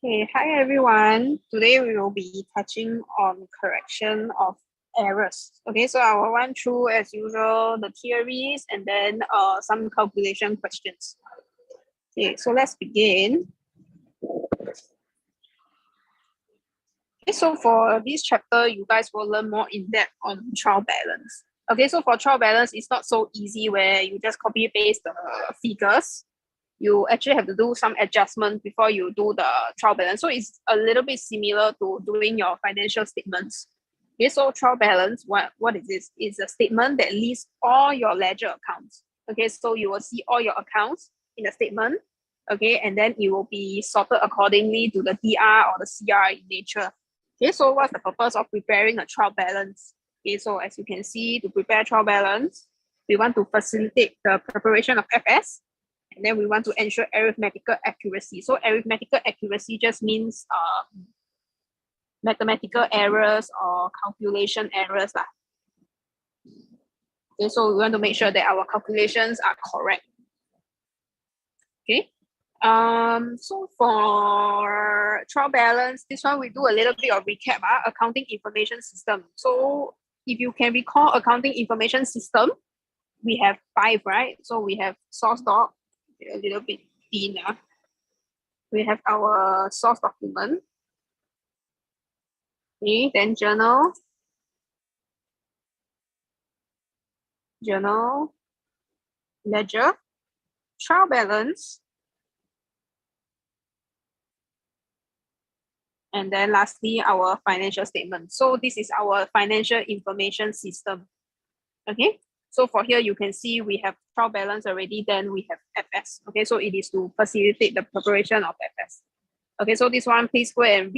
Okay, hi everyone. Today we will be touching on correction of errors. Okay, so I will run through as usual the theories and then some calculation questions. Okay, so let's begin. Okay, so for this chapter, you guys will learn more in depth on trial balance. Okay, so for trial balance, it's not so easy where you just copy paste the figures. You actually have to do some adjustment before you do the trial balance. So it's a little bit similar to doing your financial statements. Okay, so trial balance, what is this? It's a statement that lists all your ledger accounts. Okay, so you will see all your accounts in the statement. Okay, and then it will be sorted accordingly to the DR or the CR in nature. Okay, so what's the purpose of preparing a trial balance? Okay, so as you can see, to prepare trial balance, we want to facilitate the preparation of FS, and then we want to ensure arithmetical accuracy. So arithmetical accuracy just means mathematical errors or calculation errors. Okay, so we want to make sure that our calculations are correct. Okay. So for trial balance, this one we do a little bit of recap. Accounting information system. So if you can recall accounting information system, we have 5, right? So we have source doc, a little bit thin. We have our source document. Okay, then journal, ledger, trial balance, and then lastly, our financial statement. So this is our financial information system. Okay, so for here, you can see we have trial balance already, then we have FS. Okay, so it is to facilitate the preparation of FS. Okay, so this one, please go and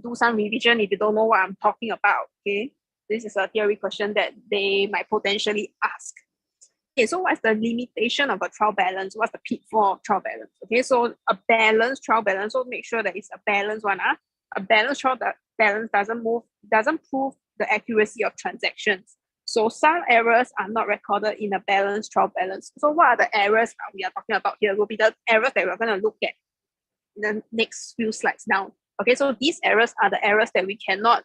do some revision if you don't know what I'm talking about. Okay, this is a theory question that they might potentially ask. Okay, so what's the limitation of a trial balance? What's the pitfall of trial balance? Okay, so a balanced trial balance, so make sure that it's a balanced one. A balanced trial balance doesn't prove the accuracy of transactions. So some errors are not recorded in a balanced trial balance. So what are the errors that we are talking about here? Will be the errors that we're going to look at in the next few slides down. Okay, so these errors are the errors that we cannot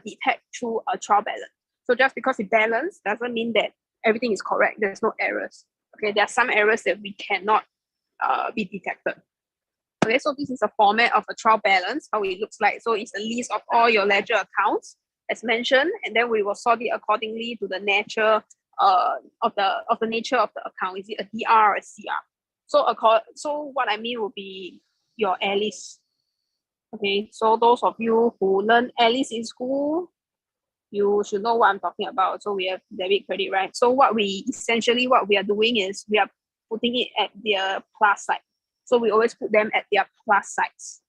detect through a trial balance. So just because it's balanced doesn't mean that everything is correct. There's no errors. Okay, there are some errors that we cannot be detected. Okay, so this is a format of a trial balance, how it looks like. So it's a list of all your ledger accounts as mentioned, and then we will sort it accordingly to the nature of the nature of the account. Is it a DR or a CR? So what I mean will be your ALICE. Okay, so those of you who learn ALICE in school, you should know what I'm talking about. So we have debit credit, right? So what we are doing is we are putting it at their plus side. So we always put them at their plus sides.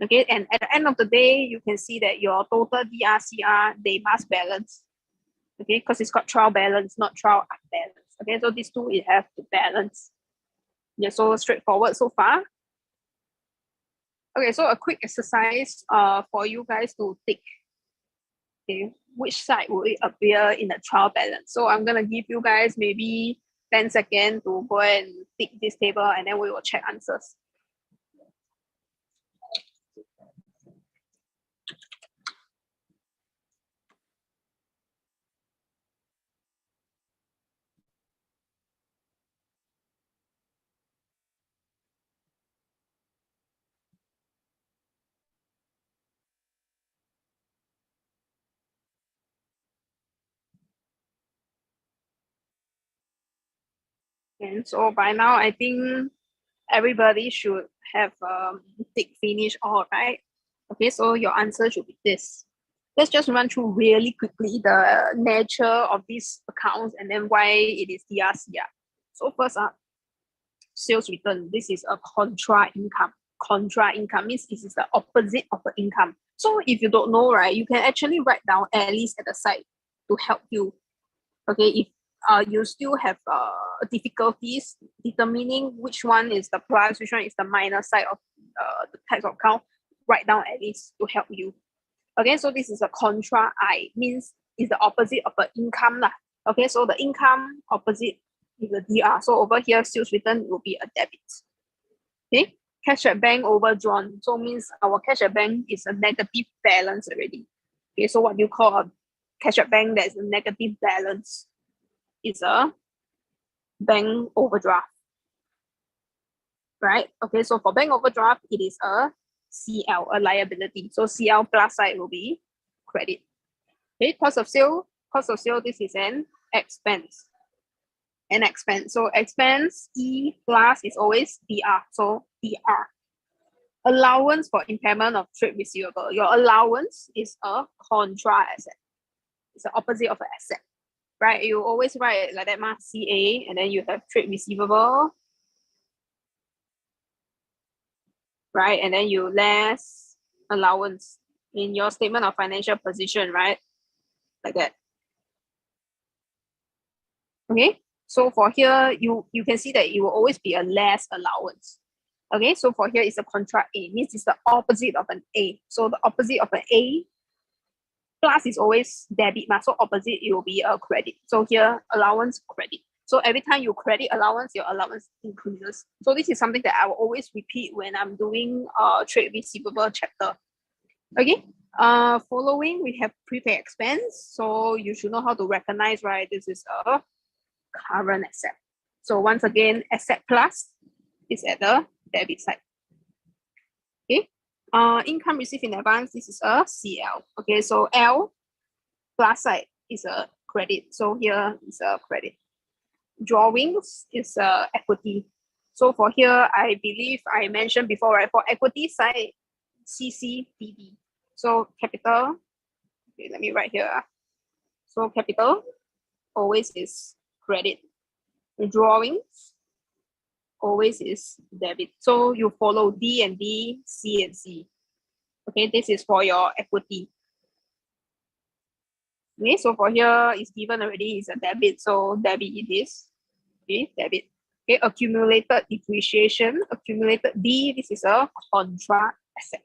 Okay, and at the end of the day, you can see that your total DRCR, they must balance. Okay, because it's got trial balance, not trial unbalance. Okay, so these two, it have to balance. Yeah, so straightforward so far. Okay, so a quick exercise for you guys to tick. Okay, which side will it appear in the trial balance? So I'm gonna give you guys maybe 10 seconds to go and tick this table, and then we will check answers. And so by now, I think everybody should have tick finish all, right? Okay, so your answer should be this. Let's just run through really quickly the nature of these accounts and then why it is DRCR. So first up, sales return. This is a contra income. Contra income means this is the opposite of the income. So if you don't know, right, you can actually write down ALICE at the side to help you. Okay, if you still have difficulties determining which one is the plus, which one is the minus side of the types of account, write down ALICE to help you. Okay, so this is a contra I, means is the opposite of the income lah. Okay, so the income opposite is the DR. So over here, sales return will be a debit. Okay, cash at bank overdrawn. So means our cash at bank is a negative balance already. Okay, so what you call a cash at bank that is a negative balance is a bank overdraft. Right? Okay, so for bank overdraft, it is a CL, a liability. So CL plus side will be credit. Okay, cost of sale, this is an expense. An expense. So expense E plus is always DR. So DR. Allowance for impairment of trade receivable. Your allowance is a contra asset. It's the opposite of an asset. Right? You always write it like that, CA, and then you have trade receivable. Right? And then you less allowance in your statement of financial position, right? Like that. Okay, so for here, you can see that it will always be a less allowance. Okay, so for here is a contra A, means it's the opposite of an A. So the opposite of an A plus is always debit, so opposite it will be a credit. So here, allowance, credit. So every time you credit allowance, your allowance increases. So this is something that I will always repeat when I'm doing trade receivable chapter. Okay, following we have prepaid expense. So you should know how to recognize, right? This is a current asset. So once again, asset plus is at the debit side. Okay, income received in advance, this is a CL. Okay, so L plus side is a credit. So here is a credit. Drawings is a equity. So for here, I believe I mentioned before, right? For equity side, CCDB. So capital, okay, let me write here. So capital always is credit. The drawings always is debit. So you follow D and D, C and C. Okay, this is for your equity. Okay, so for here it's given already, is a debit. So debit it is. Okay, debit. Okay, accumulated depreciation, accumulated D, this is a contra asset.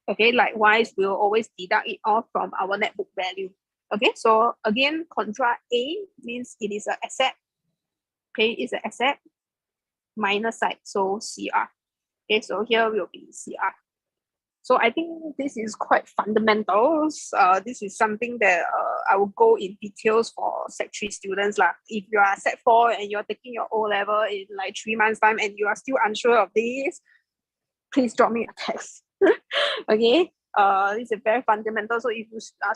Okay, likewise, we'll always deduct it off from our net book value. Okay, so again, contra A means it is an asset. Okay, it's an asset minus side, so CR. Okay, so here will be CR. So I think this is quite fundamental. This is something that I will go in details for Sec 3 students. If you are Sec 4 and you're taking your O-level in like 3 months time and you are still unsure of this, please drop me a text. Okay, this is very fundamental. So if you are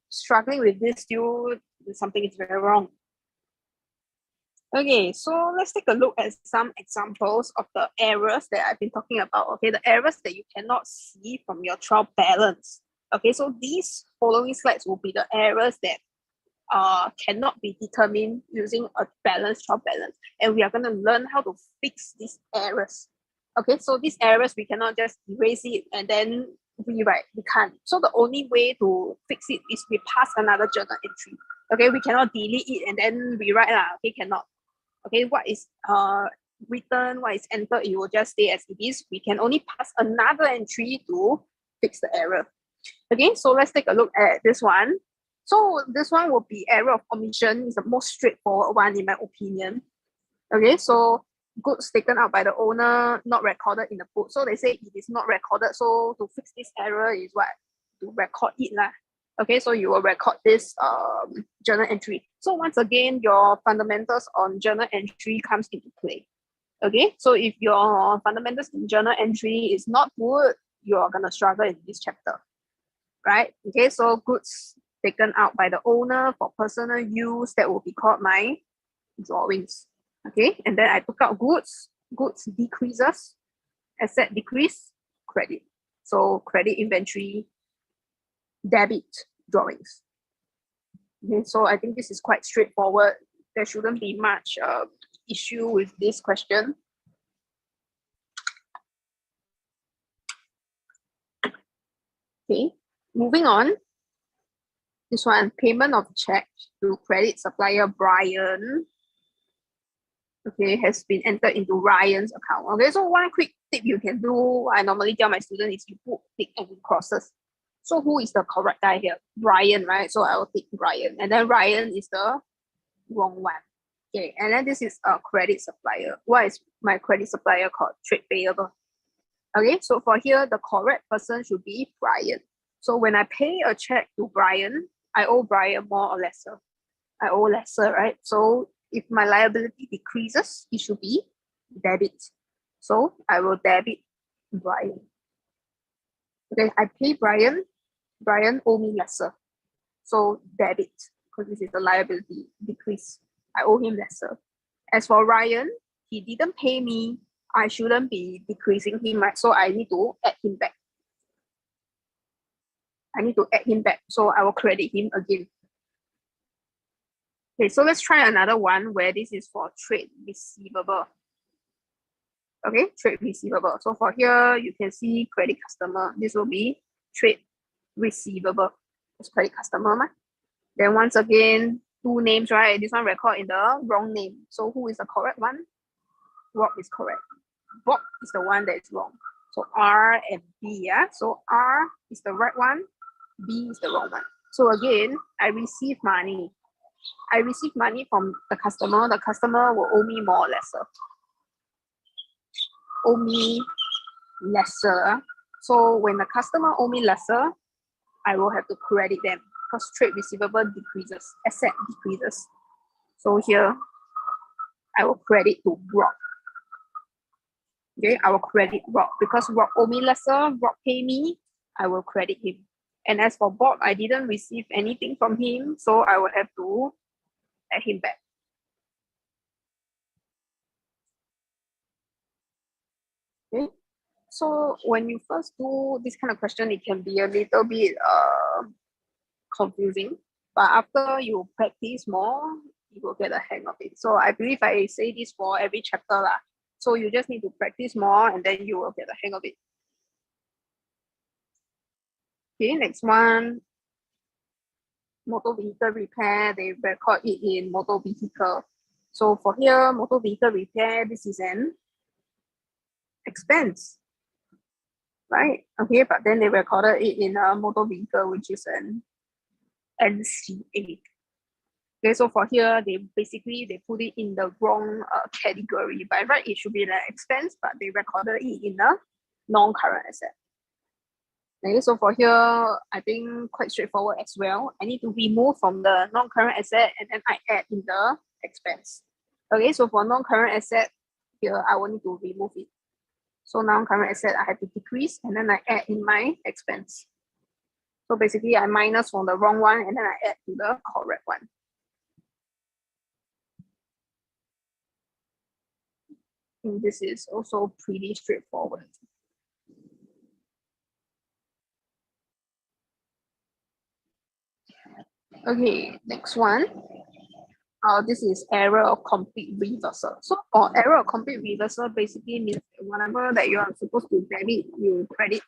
struggling with this, still something is very wrong. Okay, so let's take a look at some examples of the errors that I've been talking about. Okay, the errors that you cannot see from your trial balance. Okay, so these following slides will be the errors that cannot be determined using a balanced trial balance. And we are going to learn how to fix these errors. Okay, so these errors, we cannot just erase it and then rewrite. We can't. So the only way to fix it is we pass another journal entry. Okay, we cannot delete it and then rewrite. Okay, cannot. Okay, what is written, what is entered, it will just stay as it is. We can only pass another entry to fix the error. Okay, so let's take a look at this one. So this one will be error of omission. It's the most straightforward one in my opinion. Okay, so goods taken out by the owner, not recorded in the book. So they say it is not recorded. So to fix this error is what? To record it lah. Okay, so you will record this journal entry. So once again, your fundamentals on journal entry comes into play. Okay, so if your fundamentals in journal entry is not good, you are gonna struggle in this chapter, right? Okay, so goods taken out by the owner for personal use, that will be called my drawings. Okay, and then I took out goods decreases, asset decrease, credit. So credit inventory, debit drawings. Okay, so I think this is quite straightforward. There shouldn't be much issue with this question. Okay, moving on. This one, payment of check to credit supplier Brian. Okay, has been entered into Ryan's account. Okay, so one quick tip you can do, I normally tell my students, is you put tick and crosses. So who is the correct guy here? Brian, right? So I will tick Brian. And then Ryan is the wrong one. Okay, and then this is a credit supplier. What is my credit supplier called? Trade payable. Okay, so for here, the correct person should be Brian. So when I pay a check to Brian, I owe Brian more or lesser. I owe lesser, right? So if my liability decreases, it should be debit. So I will debit Brian. Okay, I pay Brian, Brian owe me lesser. So debit, because this is the liability decrease. I owe him lesser. As for Ryan, he didn't pay me. I shouldn't be decreasing him, right? So I need to add him back. I need to add him back. So I will credit him again. Okay, so let's try another one where this is for trade receivable. Okay, trade receivable. So for here, you can see credit customer. This will be trade receivable. It's credit customer. Then once again, two names, right? This one record in the wrong name. So who is the correct one? Rob is correct. Bob is the one that is wrong. So R and B, yeah? So R is the right one, B is the wrong one. So again, I receive money. I receive money from the customer. The customer will owe me more or lesser. Owe me lesser. So when the customer owe me lesser, I will have to credit them because trade receivable decreases, asset decreases. So here, I will credit to Rob. Okay, I will credit Rob because Rob owe me lesser, Rob pay me, I will credit him. And as for Bob, I didn't receive anything from him, so I will have to add him back. Okay, so when you first do this kind of question, it can be a little bit confusing, but after you practice more, you will get the hang of it. So I believe I say this for every chapter lah. So you just need to practice more and then you will get the hang of it. Okay, next one. Motor vehicle repair, they record it in motor vehicle. So for here, motor vehicle repair, this is an expense, right? Okay, but then they recorded it in a motor vehicle, which is an NCA. Okay, so for here, they put it in the wrong category. By right, it should be an expense, but they recorded it in a non-current asset. Okay, so for here, I think quite straightforward as well. I need to remove from the non-current asset and then I add in the expense. Okay, so for non-current asset, here I will need to remove it. So non-current asset, I have to decrease and then I add in my expense. So basically, I minus from the wrong one and then I add to the correct one. And this is also pretty straightforward. Okay, next one. This is error of complete reversal. So error of complete reversal basically means whatever that you are supposed to debit, you credit.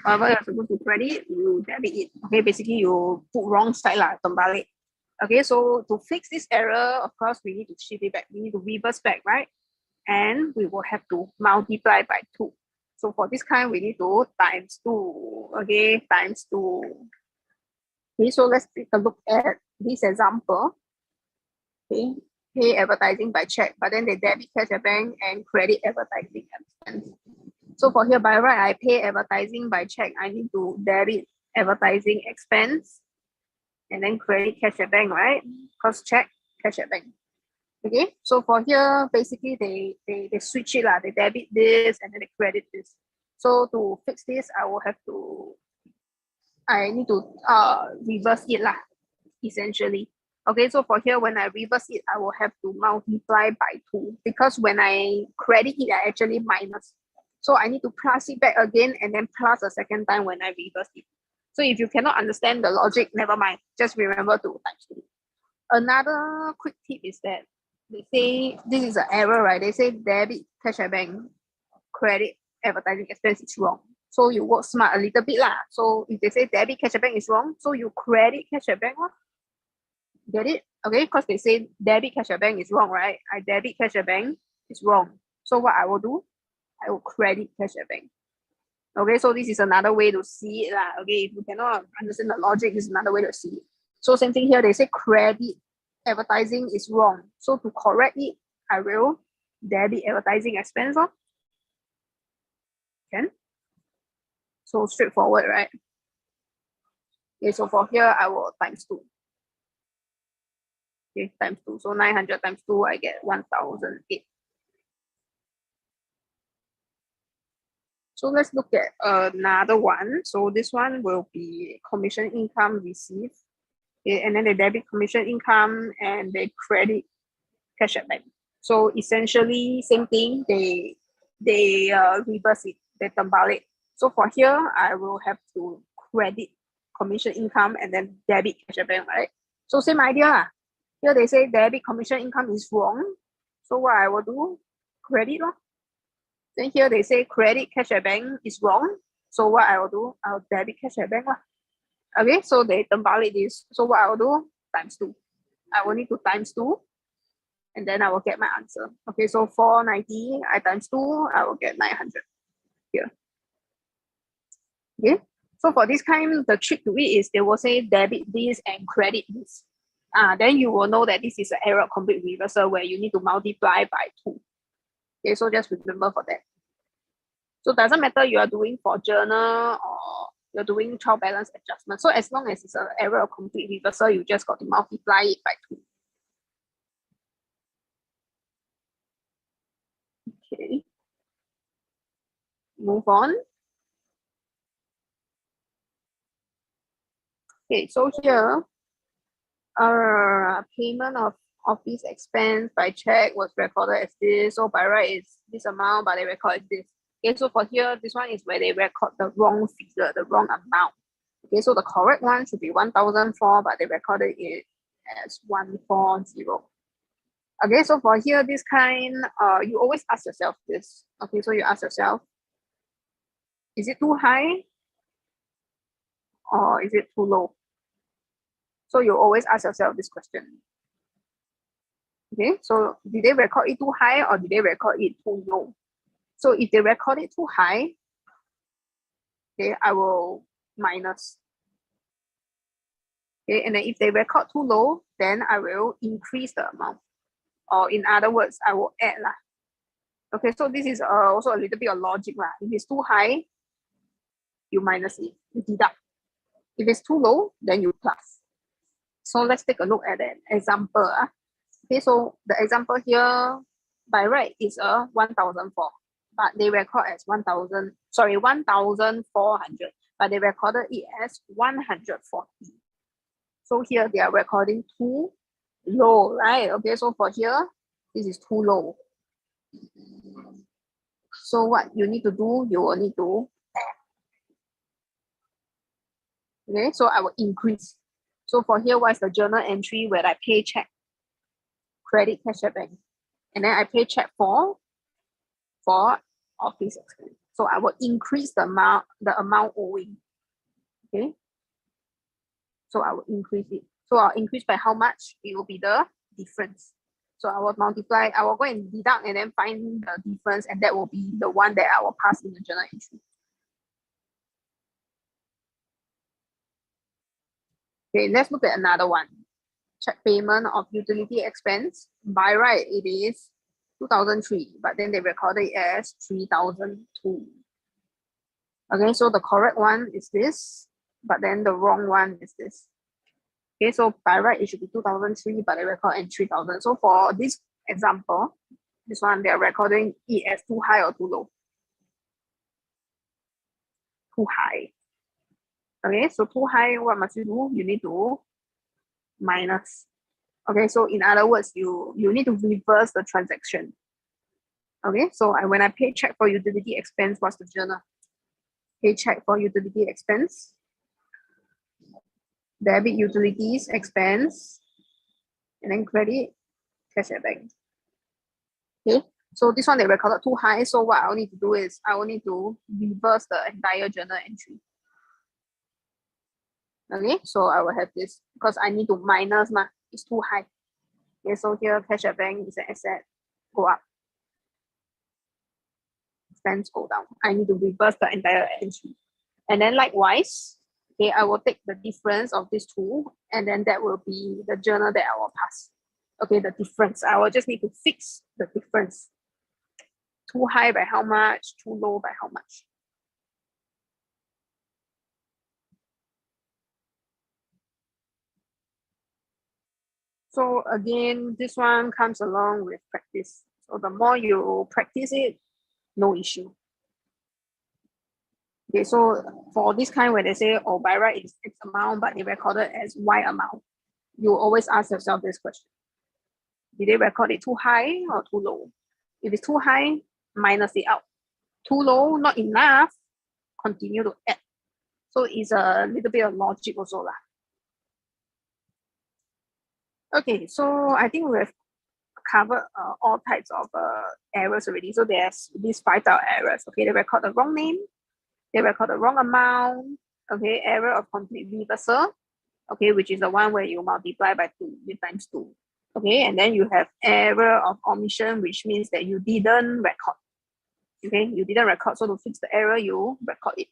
Whatever you're supposed to credit, you debit it. Okay, basically you put wrong side lah, terbalik. Okay, so to fix this error, of course, we need to shift it back. We need to reverse back, right? And we will have to multiply by 2. So for this kind, we need to times 2. Okay, times 2. Okay, so let's take a look at this example. Okay, pay advertising by check, but then they debit cash at bank and credit advertising expense. So for here, by right, I pay advertising by check. I need to debit advertising expense and then credit cash at bank, right? Because check, cash at bank. Okay, so for here, basically they switch it lah. They debit this and then they credit this. So to fix this, I need to reverse it lah, essentially. Okay, so for here, when I reverse it, I will have to multiply by 2 because when I credit it, I actually minus. So I need to plus it back again and then plus a second time when I reverse it. So if you cannot understand the logic, never mind. Just remember to times 2. Another quick tip is that they say this is an error, right? They say debit cash at bank, credit advertising expense is wrong. So you work smart a little bit lah. So if they say debit cash at bank is wrong, so you credit cash at bank. Get it? Okay, because they say debit cash at bank is wrong, right? I debit cash at bank is wrong. So what I will do, I will credit cash at bank. Okay, so this is another way to see it lah. Okay, if you cannot understand the logic, this is another way to see it. So same thing here, they say credit advertising is wrong. So to correct it, I will debit advertising expense. Can? So straightforward, right? Okay, so for here, I will times 2. Okay, times 2. So 900 times 2, I get 1008. So let's look at another one. So this one will be commission income received. Okay, and then they debit commission income and they credit cash at bank. So essentially, same thing. They reverse it. They terbalik. So for here, I will have to credit commission income and then debit cash at bank, right? So same idea. Here they say debit commission income is wrong. So what I will do, credit lor. Then here they say credit cash at bank is wrong. So what I will do, I'll debit cash at bank lah. Okay, so they terbalik this. So what I will do, times 2. I will need to times 2 and then I will get my answer. Okay, so 490, I times 2, I will get 900 here. Okay, so for this kind, the trick to it is they will say debit this and credit this. Then you will know that this is an error complete reversal where you need to multiply by 2. Okay, so just remember for that. So it doesn't matter you are doing for journal or you're doing trial balance adjustment. So as long as it's an error of complete reversal, you just got to multiply it by 2. Okay. Move on. Okay, so here, payment of office expense by check was recorded as this. So by right is this amount, but they record as this. Okay, so for here, this one is where they record the wrong figure, the wrong amount. Okay, so the correct one should be 1004, but they recorded it as 140. Okay, so for here, this kind, you always ask yourself this. Okay, so you ask yourself, is it too high or is it too low? So you always ask yourself this question. Okay, so did they record it too high or did they record it too low? So if they record it too high, okay, I will minus. Okay, and then if they record too low, then I will increase the amount. Or in other words, I will add lah. Okay, so this is also a little bit of logic lah. If it's too high, you minus it, you deduct. If it's too low, then you plus. So let's take a look at an example. Okay, so the example here, by right, is a 1004, but they record as 1,400, but they recorded it as 140. So here they are recording too low, right? Okay, so for here, this is too low. So what you need to do, you will need to add. Okay, so I will increase. So for here, what's the journal entry where I pay check, credit cash at bank, and then I pay check for office expense. So I will increase the amount owing. Okay, so I will increase it. So I'll increase by how much? It will be the difference. So I will multiply, I will go and deduct and then find the difference, and that will be the one that I will pass in the journal entry. Okay, let's look at another one. Check payment of utility expense. By right, it is 2003, but then they recorded it as 3002. Okay, so the correct one is this, but then the wrong one is this. Okay, so by right, it should be 2003, but they record in 3000. So for this example, this one, they're recording it as too high or too low? Too high. Okay, so too high, what must you do? You need to minus. Okay, so in other words, you need to reverse the transaction. Okay, so when I pay check for utility expense, what's the journal? Pay check for utility expense, debit utilities expense, and then credit cash at bank. Okay, so this one they recorded too high. So what I'll need to do is I will need to reverse the entire journal entry. Okay, so I will have this because I need to minus ma, it's too high. Okay, so here cash at bank is an asset, go up. Expense go down. I need to reverse the entire entry. And then likewise, okay, I will take the difference of these two, and then that will be the journal that I will pass. Okay, the difference. I will just need to fix the difference. Too high by how much, too low by how much. So again, this one comes along with practice. So the more you practice it, no issue. Okay, so for this kind where they say, oh, by right it's X amount, but they recorded as Y amount, you always ask yourself this question. Did they record it too high or too low? If it's too high, minus it out. Too low, not enough, continue to add. So it's a little bit of logic also lah. Okay, so I think we've covered all types of errors already. So there's these 5 types of errors. Okay, they record the wrong name, they record the wrong amount. Okay, error of complete reversal. Okay, which is the one where you multiply by 2 with times 2. Okay, and then you have error of omission, which means that you didn't record. Okay, you didn't record, so to fix the error, you record it.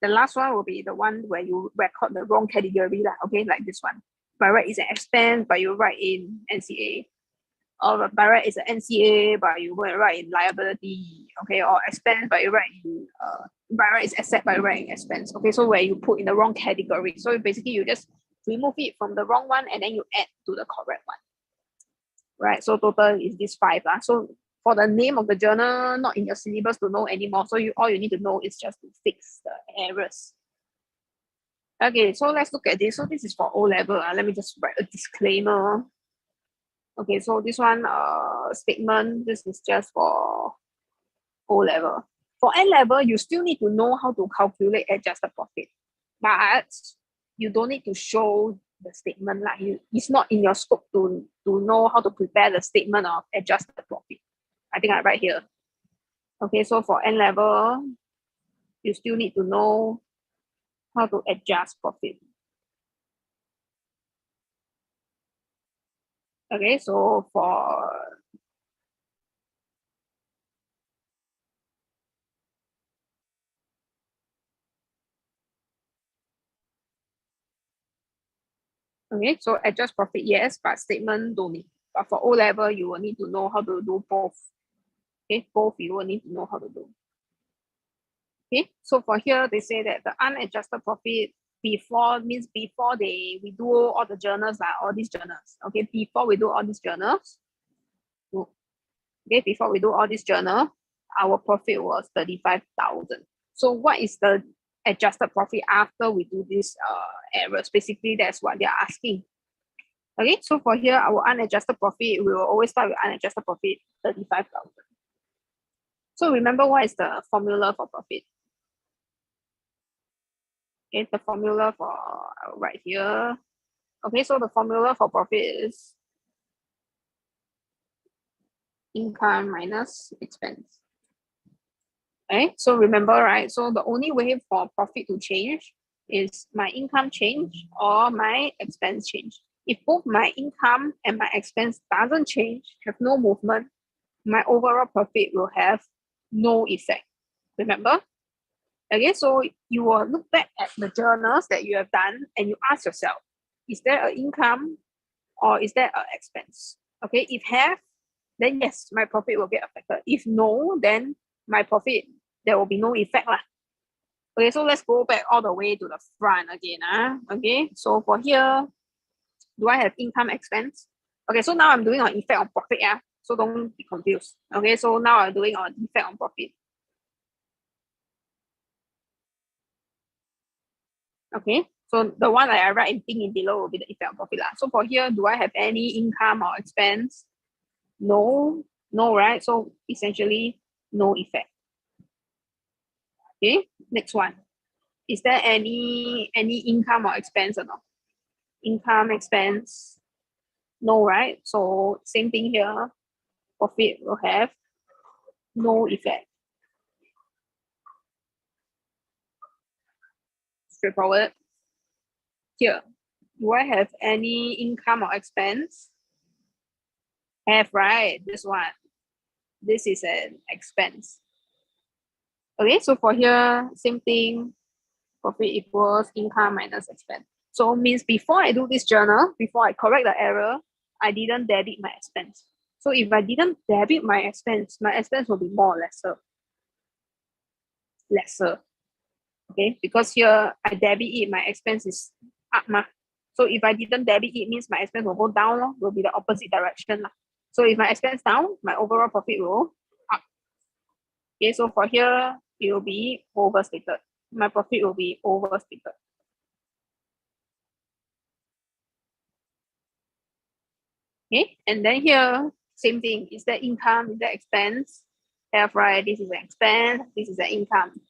The last one will be the one where you record the wrong category lah. Okay, like this one. By right is an expense, but you write in NCA. Or by right is an NCA, but you write in liability. Okay, or expense, but you write in by right is asset, but you write in expense. Okay, so where you put in the wrong category. So basically you just remove it from the wrong one and then you add to the correct one. Right, so total is this 5 lah. So for the name of the journal, not in your syllabus to know anymore. So all you need to know is just to fix the errors. Okay, so let's look at this. So this is for O level. Let me just write a disclaimer. Okay, so this one statement, this is just for O level. For N level, you still need to know how to calculate adjusted profit. But you don't need to show the statement. Like it's not in your scope to know how to prepare the statement of adjusted profit. I think I write here. Okay, so for N level, you still need to know how to adjust profit. Okay, so for okay, so adjust profit, yes, but statement don't need. But for O level, you will need to know how to do both. Okay, both you will need to know how to do. Okay, so for here, they say that the unadjusted profit before means before we do all the journals, all these journals. Okay, before we do all these journals, okay, before we do all this journal, our profit was 35,000. So what is the adjusted profit after we do these errors? Basically, that's what they're asking. Okay, so for here, our unadjusted profit, we will always start with unadjusted profit, 35,000. So remember what is the formula for profit? Okay, the formula for right here. Okay, so the formula for profit is income minus expense. Okay, so remember, right? So the only way for profit to change is my income change or my expense change. If both my income and my expense doesn't change, have no movement, my overall profit will have no effect. Remember? Okay, so you will look back at the journals that you have done and you ask yourself, is there an income or is there an expense? Okay, if have, then yes, my profit will get affected. If no, then my profit, there will be no effect lah. Okay, so let's go back all the way to the front again. Okay, so for here, do I have income expense? Okay, so now I'm doing an effect on profit. So don't be confused. Okay, so now I'm doing an effect on profit. Okay, so the one that I write in pink in below will be the effect on profit lah. So for here, do I have any income or expense? No, right? So essentially, no effect. Okay, next one. Is there any income or expense or not? Income, expense, no, right? So same thing here. Profit will have no effect. Straightforward. Here, do I have any income or expense? Have, right? This one. This is an expense. Okay, so for here, same thing. Profit equals income minus expense. So it means before I do this journal, before I correct the error, I didn't debit my expense. So if I didn't debit my expense will be more or lesser. Lesser. Okay, because here I debit it, my expense is up. So if I didn't debit, it means my expense will go down, will be the opposite direction. So if my expense down, my overall profit will up. Okay, so for here, it will be overstated. My profit will be overstated. Okay, and then here, same thing. Is that income? Is that expense? Have, right? This is an expense. This is an income.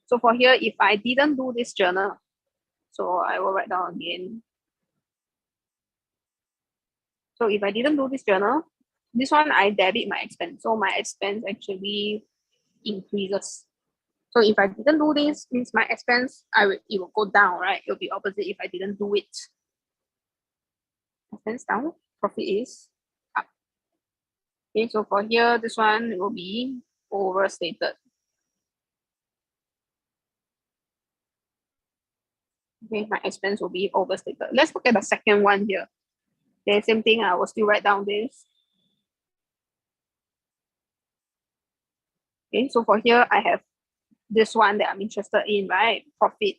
So for here, if I didn't do this journal, so I will write down again. So if I didn't do this journal, this one I debit my expense. So my expense actually increases. So if I didn't do this, means my expense, it will go down, right? It will be opposite if I didn't do it. Expense down, profit is up. Okay, so for here, this one will be overstated. Okay, my expense will be overstated. Let's look at the second one here. The same thing, I will still write down this. Okay, so for here, I have this one that I'm interested in, right? Profit.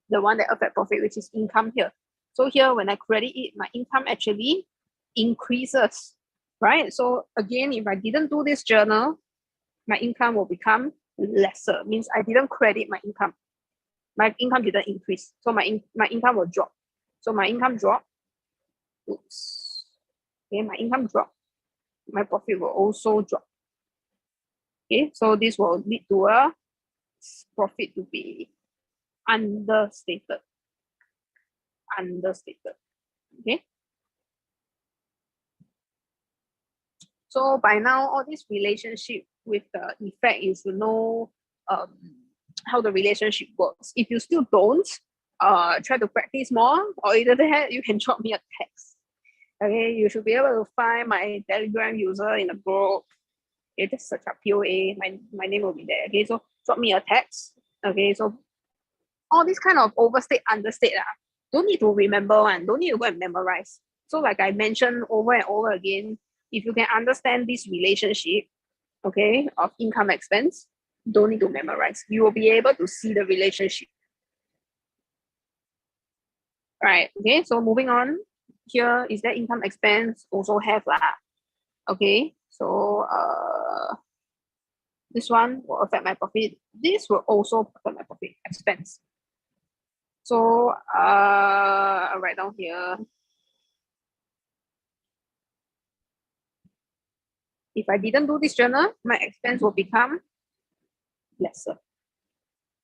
The one that affect profit, which is income here. So here, when I credit it, my income actually increases, right? So again, if I didn't do this journal, my income will become lesser. Means I didn't credit my income. My income didn't increase. So my income will drop. So my income drop. Oops. Okay, my income drop. My profit will also drop. Okay, so this will lead to a profit to be understated. Okay. So by now, all this relationship with the effect, you should know how the relationship works. If you still don't, try to practice more, or either that, you can drop me a text. Okay, you should be able to find my Telegram user in the group. Okay, just search up POA. My name will be there. Okay, so drop me a text. Okay, so all this kind of overstate, understate, don't need to remember one. Don't need to go and memorize. So like I mentioned over and over again, if you can understand this relationship, okay, of income expense, don't need to memorize. You will be able to see the relationship. Right, okay, so moving on. Here is that income expense also have lah. Okay, so this one will affect my profit. This will also affect my profit expense. So I'll write down here. If I didn't do this journal, my expense will become lesser.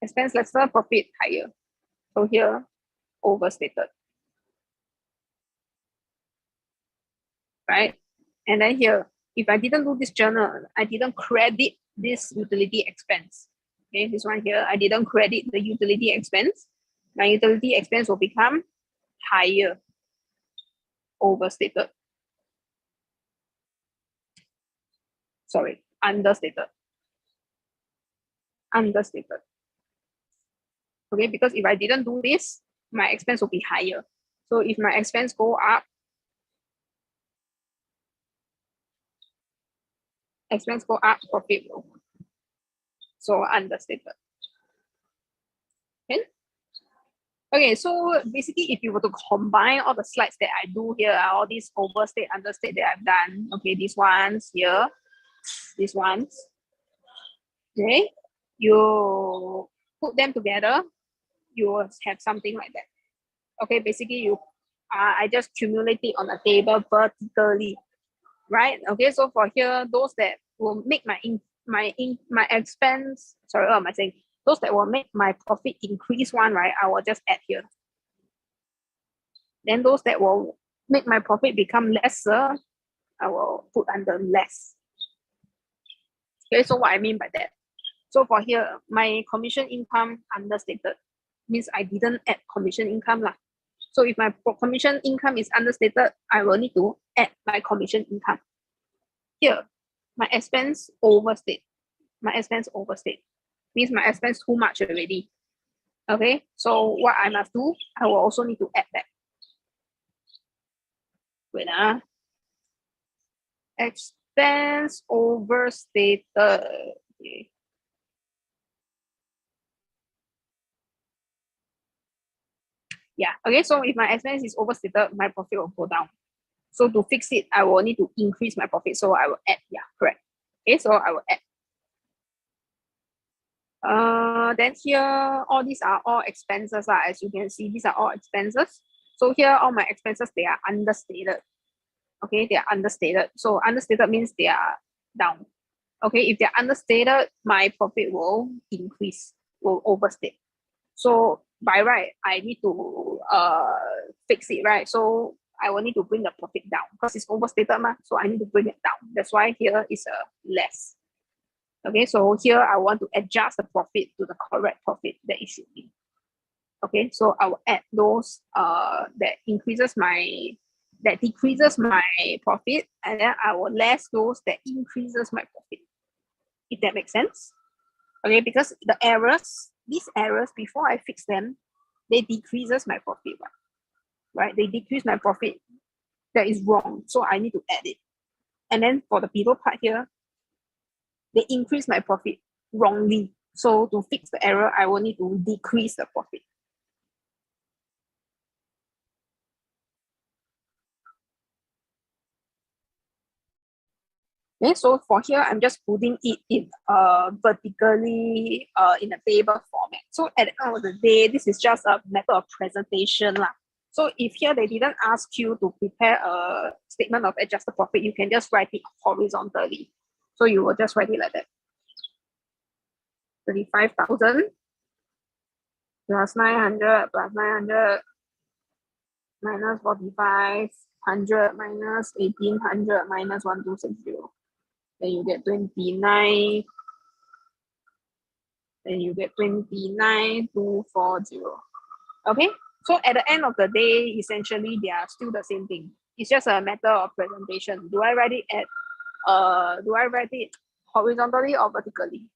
Expense lesser, profit higher. So here, overstated. Right? And then here, if I didn't do this journal, I didn't credit this utility expense. Okay, this one here, I didn't credit the utility expense. My utility expense will become higher, overstated. Sorry, understated. Understated. Okay, because if I didn't do this, my expense will be higher. So if my expense go up, profit will. So understated. Okay. Okay, so basically, if you were to combine all the slides that I do here, all these overstate, understate that I've done, okay, these ones here, these ones, okay, you put them together, you will have something like that. Okay, basically, I just accumulate it on a table vertically, right? Okay, so for here, those that will make my expense, sorry, what am I saying? Those that will make my profit increase one, right? I will just add here. Then those that will make my profit become lesser, I will put under less. Okay, so what I mean by that. So for here, my commission income understated means I didn't add commission income lah. So if my commission income is understated, I will need to add my commission income. Here, my expense overstate. My expense overstate means my expense too much already. Okay, so what I must do, I will also need to add that. Wait, expense overstated. Okay. Yeah, okay, so if my expense is overstated, my profit will go down. So to fix it, I will need to increase my profit. So I will add, yeah, correct. Okay, so I will add. Then here, all these are all expenses. As you can see, these are all expenses. So here, all my expenses, they are understated. Okay, they are understated. So understated means they are down. Okay, if they're understated, my profit will increase, will overstate. So by right, I need to fix it, right? So I will need to bring the profit down because it's overstated, so I need to bring it down. That's why here is a less. Okay, so here I want to adjust the profit to the correct profit that it should be. Okay, so I will add those that decreases my profit, and then I will less those that increases my profit. If that makes sense. Okay, because these errors, before I fix them, they decreases my profit, right? They decrease my profit. That is wrong. So I need to add it. And then for the below part here, they increase my profit wrongly. So to fix the error, I will need to decrease the profit. Okay, so for here, I'm just putting it in vertically in a table format. So at the end of the day, this is just a matter of presentation. So if here they didn't ask you to prepare a statement of adjusted profit, you can just write it horizontally. So you will just write it like that. 35,000 plus 900 plus 900 minus 4,500 minus 1,800 minus 1,260. Then you get 29. Then you get 29,240. Okay, so at the end of the day, essentially they are still the same thing. It's just a matter of presentation. Do I write it horizontally or vertically?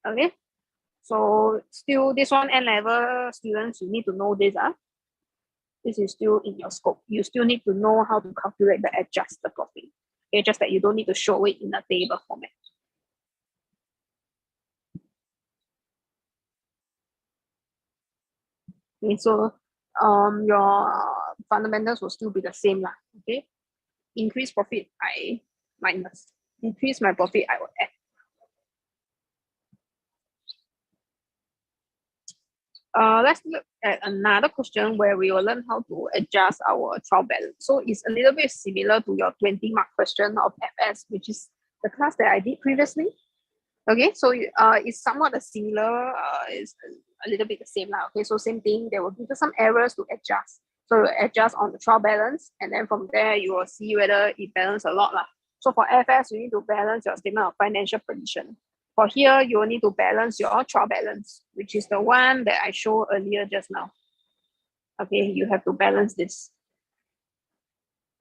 Okay, so still this one N level students, you need to know this. This is still in your scope. You still need to know how to calculate the adjusted profit. Okay, just that you don't need to show it in a table format. Okay, so your fundamentals will still be the same lah. Okay, increase profit I minus, increase my profit I will add. Let's look at another question where we will learn how to adjust our trial balance. So it's a little bit similar to your 20 mark question of FS, which is the class that I did previously. Okay, so it's somewhat a similar, it's a little bit the same now. Okay, so same thing, they will give you some errors to adjust. So you adjust on the trial balance, and then from there you will see whether it balance a lot lah. So for FS, you need to balance your statement of financial position. For here, you will need to balance your trial balance, which is the one that I showed earlier just now. Okay, you have to balance this.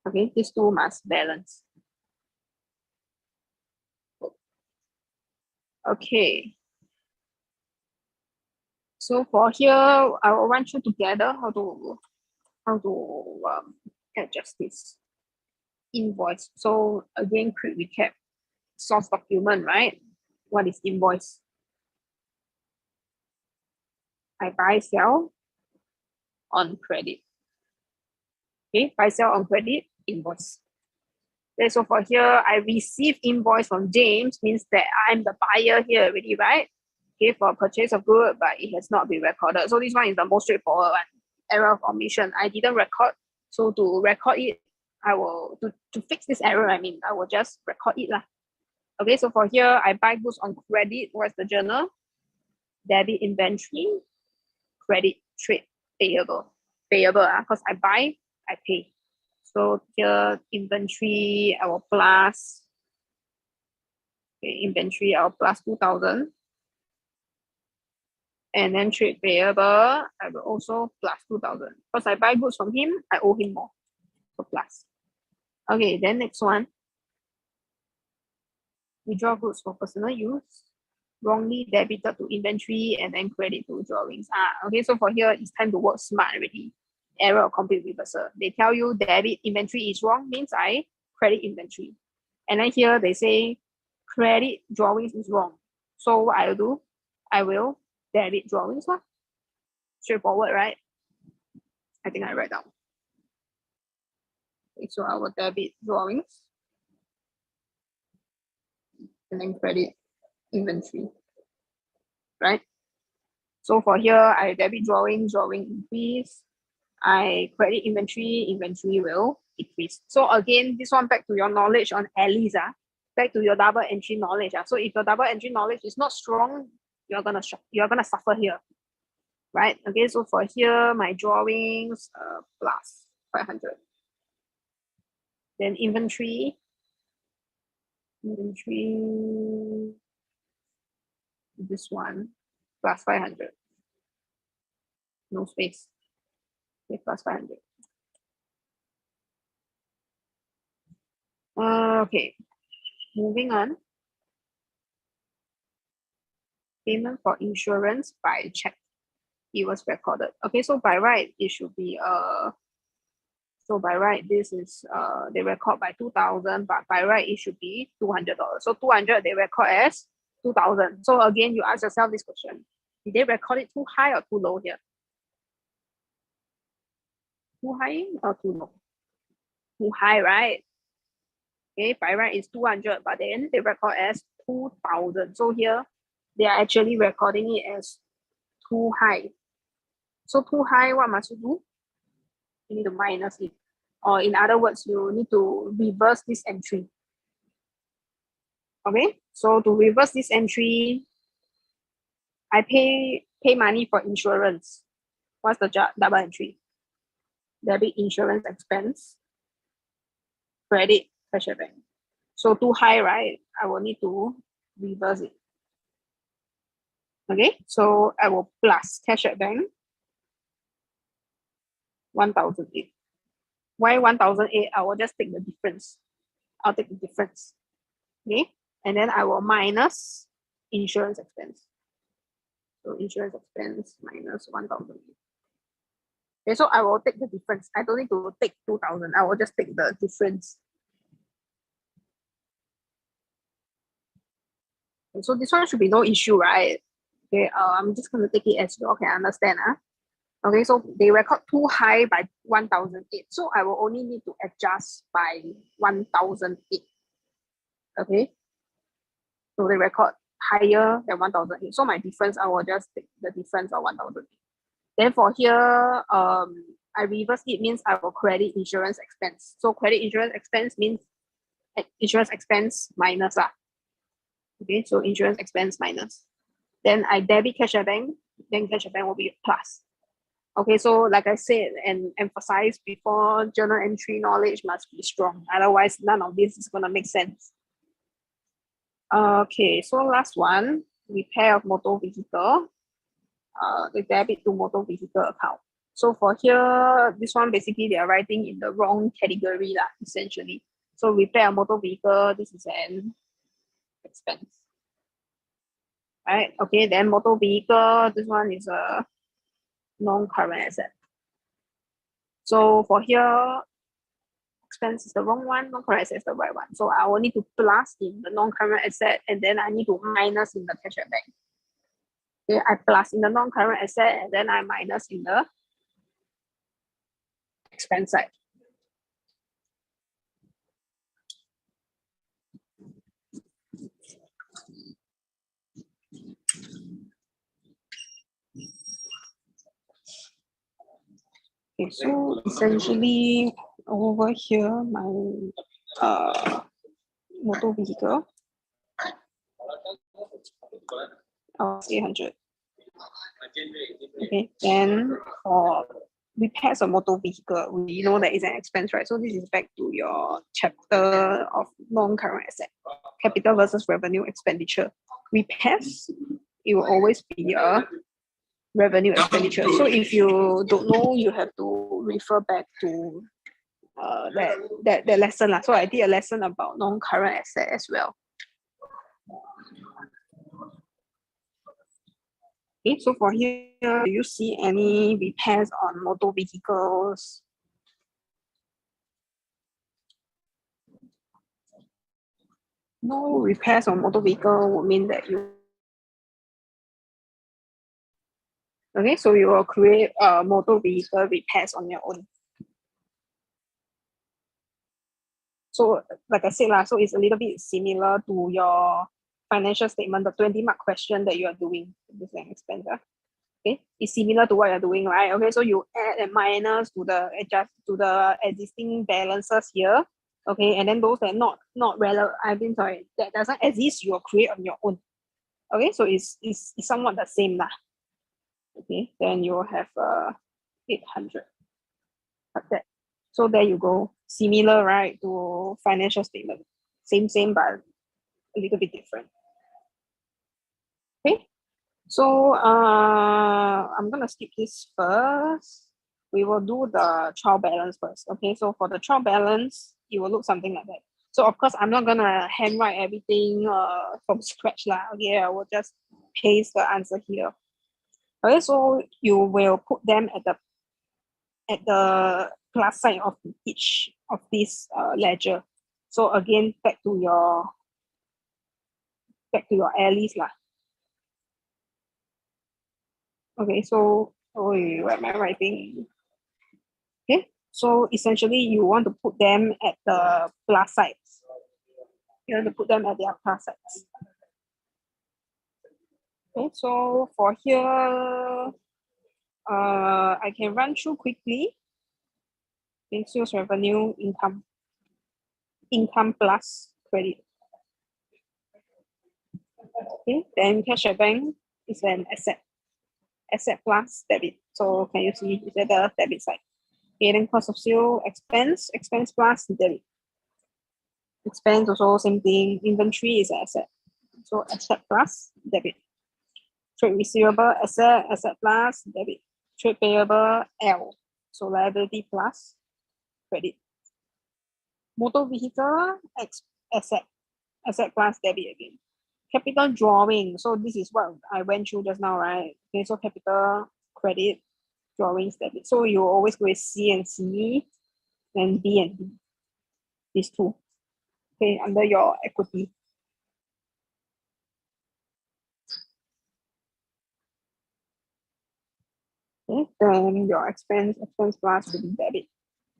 Okay, these two must balance. Okay. So for here, I will run through together how to adjust this invoice. So again, quick recap. Source document, right? What is invoice? I buy, sell on credit. Okay, buy, sell on credit, invoice. Okay, so for here, I receive invoice from James, means that I'm the buyer here already, right? Okay, for purchase of good, but it has not been recorded. So this one is the most straightforward one. Error of omission. I didn't record. So to record it, I will, to fix this error, I will just record it lah. Okay, so for here, I buy goods on credit. What's the journal? Debit inventory, credit trade payable. Payable, because I buy, I pay. So here, inventory, I will plus. Okay, inventory, I will plus 2,000. And then trade payable, I will also plus 2,000. Because I buy goods from him, I owe him more. So plus. Okay, then next one. Withdraw goods for personal use. Wrongly debited to inventory and then credit to drawings. Okay, so for here, it's time to work smart already. Error or complete reversal. They tell you debit inventory is wrong, means I credit inventory. And then here they say credit drawings is wrong. So what I will do, I will debit drawings. Straightforward, right? I think I write down. Okay, so our debit drawings and then credit inventory, right? So for here, I debit drawing increase. I credit inventory will decrease. So again, this one back to your knowledge on Alice, back to your double entry knowledge. So if your double entry knowledge is not strong, you're gonna suffer here, right? Okay, so for here, my drawings plus 500. Then inventory, this one plus 500. No space. Okay, plus 500. Okay, moving on. Payment for insurance by check. It was recorded. Okay, so by right, it should be so by right, this is they record by 2,000, but by right it should be $200. So 200 they record as 2,000. So again, you ask yourself this question: did they record it too high or too low here? Too high or too low? Too high, right? Okay, by right is 200, but then they record as 2,000. So here they are actually recording it as too high. So too high, what must you do? You need to minus it. Or in other words, you need to reverse this entry. Okay, so to reverse this entry, I pay money for insurance. What's the double entry? Debit insurance expense, credit cash at bank. So too high, right? I will need to reverse it. Okay, so I will plus cash at bank 1,008. Why 1,008? I will just take the difference. I'll take the difference. Okay, and then I will minus insurance expense. So insurance expense minus 1,008. Okay, so I will take the difference. I don't need to take 2,000. I will just take the difference. Okay, so this one should be no issue, right? Okay, I'm just going to take it as you all can understand. Okay, so they record too high by 1,008. So I will only need to adjust by 1,008. Okay, so they record higher than 1,008. So my difference, I will just take the difference of 1,008. Then for here, I reverse it means I will credit insurance expense. So credit insurance expense means insurance expense minus. Okay, so insurance expense minus. Then I debit cash at bank, then cash at bank will be plus. Okay, so like I said and emphasized before, journal entry knowledge must be strong. Otherwise, none of this is going to make sense. Okay, so last one, repair of motor vehicle. The debit to motor vehicle account. So for here, this one basically they are writing in the wrong category essentially. So repair a motor vehicle, this is an expense. Right, okay, then motor vehicle, this one is a non-current asset. So for here, expense is the wrong one, non-current asset is the right one. So I will need to plus in the non-current asset and then I need to minus in the cash at bank. Okay, I plus in the non-current asset and then I minus in the expense side. Okay, so essentially over here, my motor vehicle, 800. Okay, then for repairs of motor vehicle, we know that it's an expense, right? So this is back to your chapter of non-current asset, capital versus revenue expenditure. Repairs, it will always be a revenue expenditure. So if you don't know, you have to refer back to that lesson. So I did a lesson about non-current asset as well. Okay, so for here, do you see any repairs on motor vehicles? No repairs on motor vehicle would mean that you Okay, so you will create motor vehicle repairs on your own. So like I said, so it's a little bit similar to your financial statement, the 20 mark question that you are doing. This is an expense. Okay, it's similar to what you're doing, right? Okay, so you add and minus to the existing balances here. Okay, and then those that not relevant, that doesn't exist, you'll create on your own. Okay, so it's somewhat the same lah. Okay, then you will have 800 like that. So there you go. Similar, right, to financial statement. Same, but a little bit different. Okay, so I'm gonna skip this first. We will do the trial balance first. Okay, so for the trial balance, it will look something like that. So of course, I'm not gonna handwrite everything from scratch lah. Okay, I will just paste the answer here. Okay, so you will put them at the plus side of each of these ledger. So again, back to your alleys lah. Okay, so what am I writing? Okay, so essentially you want to put them at the plus sides. You want to put them at their plus sides. Okay, so for here, I can run through quickly. Okay, sales revenue, income plus credit. Okay, then cash at bank is an asset plus debit. So can you see it's at the debit side? Okay, then cost of sale, expense plus debit. Expense also same thing. Inventory is an asset. So asset plus debit. Trade receivable, asset plus debit. Trade payable, L. So liability plus credit. Motor vehicle, asset plus debit again. Capital drawing. So this is what I went through just now, right? Okay, so capital credit, drawings debit. So you always go with C and C, and B and D. These two. Okay, under your equity. Okay, then your expense plus will be debit.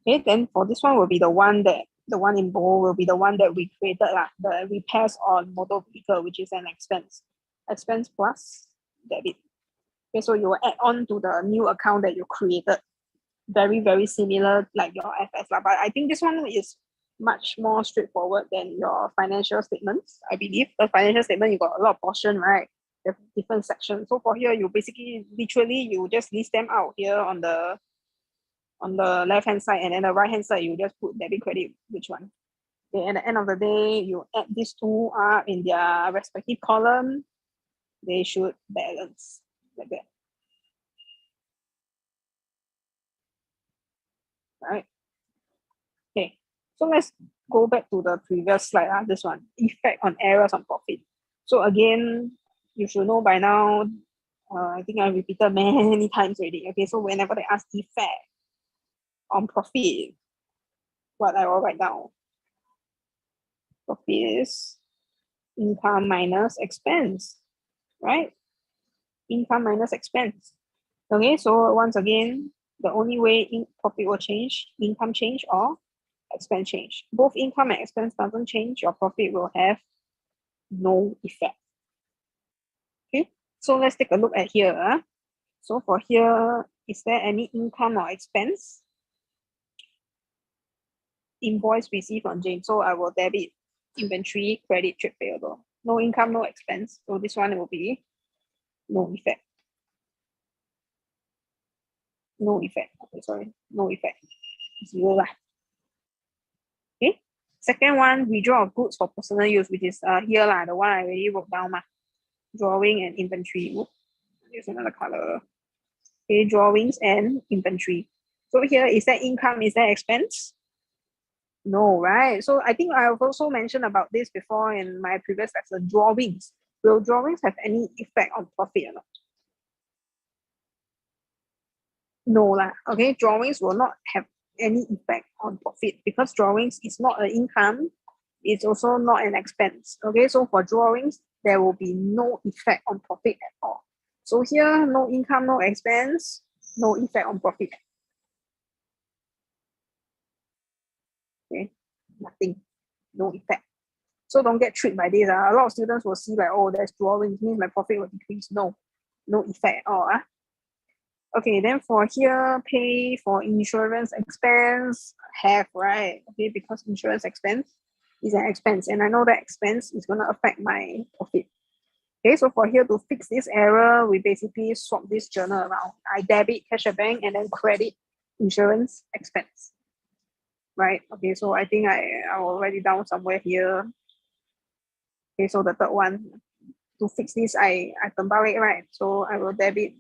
Okay, then for this one will be the one in bold will be the one that we created lah, the repairs on motor vehicle, which is an expense. Expense plus debit. Okay, so you will add on to the new account that you created. Very, very similar like your FS lah, but I think this one is much more straightforward than your financial statements. I believe the financial statement you got a lot of portion, right? The different sections. So for here, you basically literally you just list them out here on the left hand side, and then the right hand side you just put debit credit which one. Okay, at the end of the day, you add these two up in their respective column. They should balance like that. Right. Okay. So let's go back to the previous slide. This one, effect on errors on profit. So again, you should know by now. I think I repeated many times already. Okay, so whenever they ask effect on profit, what I will write down. Profit is income minus expense, right? Income minus expense. Okay, so once again, the only way profit will change, income change or expense change. Both income and expense doesn't change, your profit will have no effect. Okay, so let's take a look at here. So for here, is there any income or expense? Invoice received on James. So I will debit inventory, credit, trade payable. No income, no expense. So this one will be no effect. No effect. Okay, sorry, no effect. Zero lah. Okay. Second one, withdrawal of goods for personal use, which is here lah, the one I already wrote down ma. Drawing and inventory. Here's another color. Okay, drawings and inventory. So here, is that income? Is that expense? No, right? So I think I've also mentioned about this before in my previous lesson. Drawings. Will drawings have any effect on profit or not? No lah. Okay, drawings will not have any effect on profit because drawings is not an income. It's also not an expense. Okay, so for drawings, there will be no effect on profit at all. So here, no income, no expense, no effect on profit. Okay, nothing, no effect. So don't get tricked by this. A lot of students will see like, oh, there's drawings, means my profit will decrease. No, no effect at all. Okay, then for here, pay for insurance expense, have, right? Okay, because insurance expense is an expense, and I know that expense is going to affect my profit. Okay, so for here to fix this error, we basically swap this journal around. I debit cash at bank and then credit insurance expense. Right? Okay, so I think I will write it down somewhere here. Okay, so the third one, to fix this, I combine it, right? So I will debit.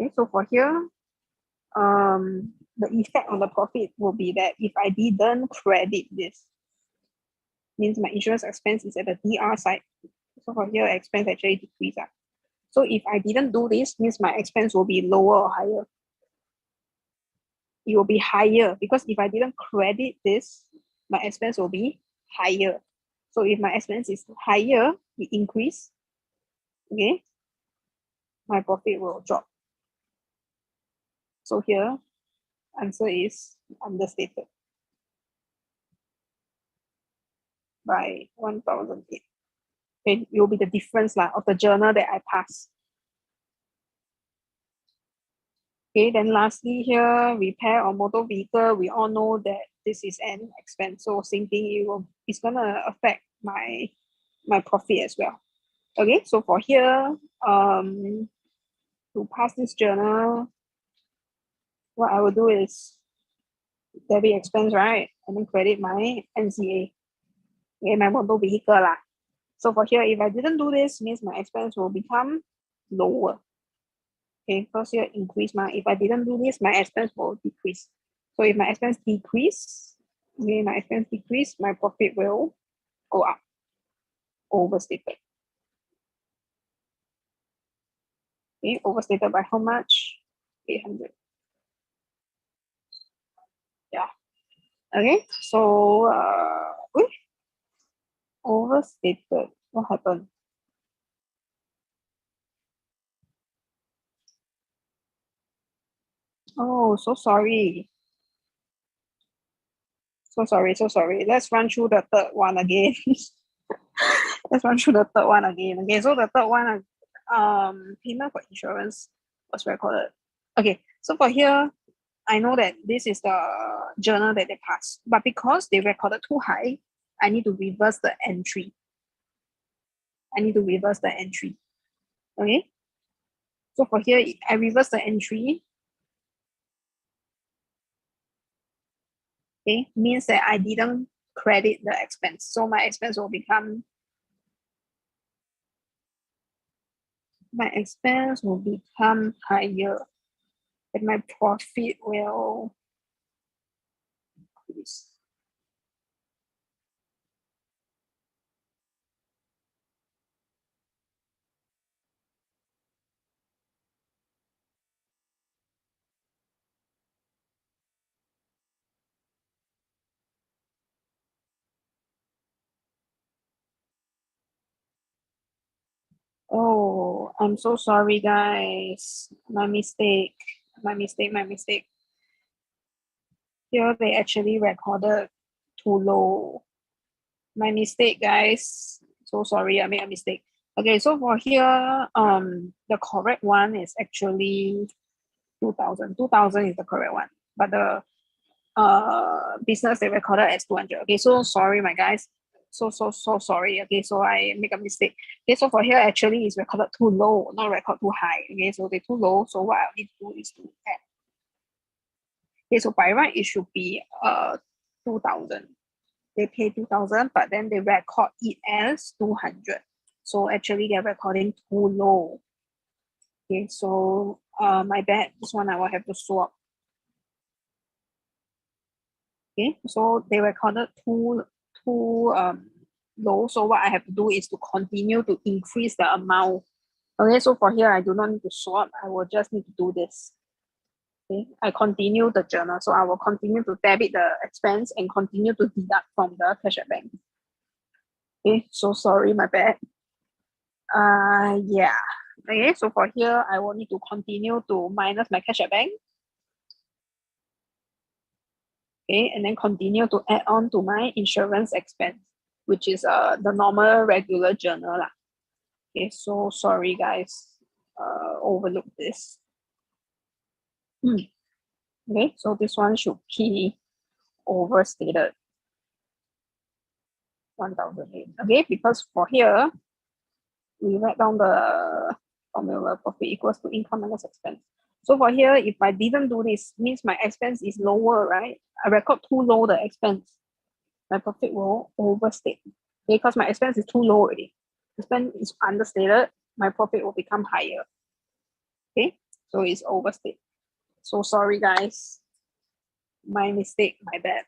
Okay, so for here, the effect on the profit will be that if I didn't credit this, means my insurance expense is at the DR side. So for here, expense actually decrease. So if I didn't do this, means my expense will be lower or higher. It will be higher because if I didn't credit this, my expense will be higher. So if my expense is higher, it increase, okay, my profit will drop. So here, answer is understated by 1,008. Okay, it will be the difference of the journal that I pass. Okay, then lastly here, repair on motor vehicle. We all know that this is an expense. So same thing, it's gonna affect my profit as well. Okay, so for here, to pass this journal, what I will do is debit expense, right? And then credit my NCA. Okay, my motor vehicle lah. So for here, if I didn't do this, means my expense will become lower. Okay, because here increase if I didn't do this, my expense will decrease. So if my expense decrease, okay, my profit will go up. Overstated. Okay, overstated by how much? 800. Yeah. Okay, so overstated. What happened? Oh, so sorry. So sorry. Let's run through the third one again. Let's run through the third one again. Okay, so the third one, payment for insurance was recorded. Okay, so for here, I know that this is the journal that they passed, but because they recorded too high, I need to reverse the entry. Okay, so for here, I reverse the entry. Okay, means that I didn't credit the expense. So my expense will become higher and my profit will increase. Oh, I'm so sorry, guys. My mistake. Here they actually recorded too low. My mistake, guys. So sorry, I made a mistake. Okay, so for here, the correct one is actually 2,000. 2,000 is the correct one, but the business they recorded as 200. Okay, so sorry, my guys. So sorry. Okay, so I make a mistake. Okay, so for here actually is recorded too low, not record too high. Okay, so they're too low. So what I need to do is to add. Okay, so by right it should be 2,000. They pay 2,000, but then they record it as 200. So actually they're recording too low. Okay, so my bad. This one I will have to swap. Okay, so they recorded too low. So what I have to do is to continue to increase the amount. Okay, so for here I do not need to swap. I will just need to do this. Okay, I continue the journal. So I will continue to debit the expense and continue to deduct from the cash at bank. Okay, so sorry, my bad. Yeah. Okay, so for here, I will need to continue to minus my cash at bank. Okay, and then continue to add on to my insurance expense, which is the normal regular journal lah. Okay, so sorry guys, overlook this. Okay, so this one should be overstated 1,008. Okay, because for here we write down the formula: profit equals to income minus expense. So for here, if I didn't do this, means my expense is lower, right? I record too low the expense, my profit will overstate because my expense is too low already. Expense is understated, my profit will become higher. Okay, so it's overstate. So sorry guys, my mistake, my bad.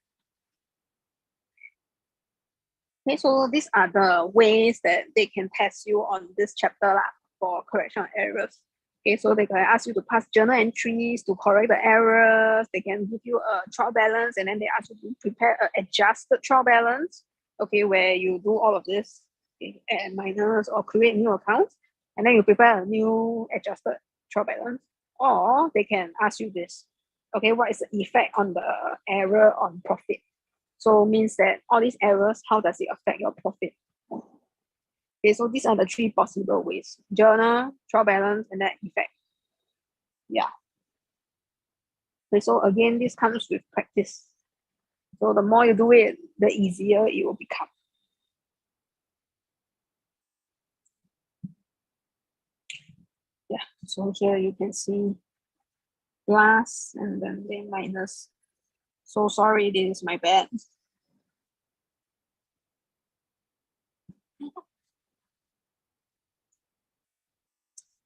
Okay, so these are the ways that they can test you on this chapter lah, for correction of errors. Okay, so they can ask you to pass journal entries to correct the errors. They can give you a trial balance, and then they ask you to prepare an adjusted trial balance. Okay, where you do all of this, okay, add minus or create new accounts, and then you prepare a new adjusted trial balance. Or they can ask you this. Okay, what is the effect on the error on profit? So means that all these errors, how does it affect your profit? Okay, so these are the three possible ways: journal, trial balance, and then effect. Yeah. Okay, so again, this comes with practice. So the more you do it, the easier it will become. Yeah, so here you can see plus and then the minus. So sorry, this is my bad.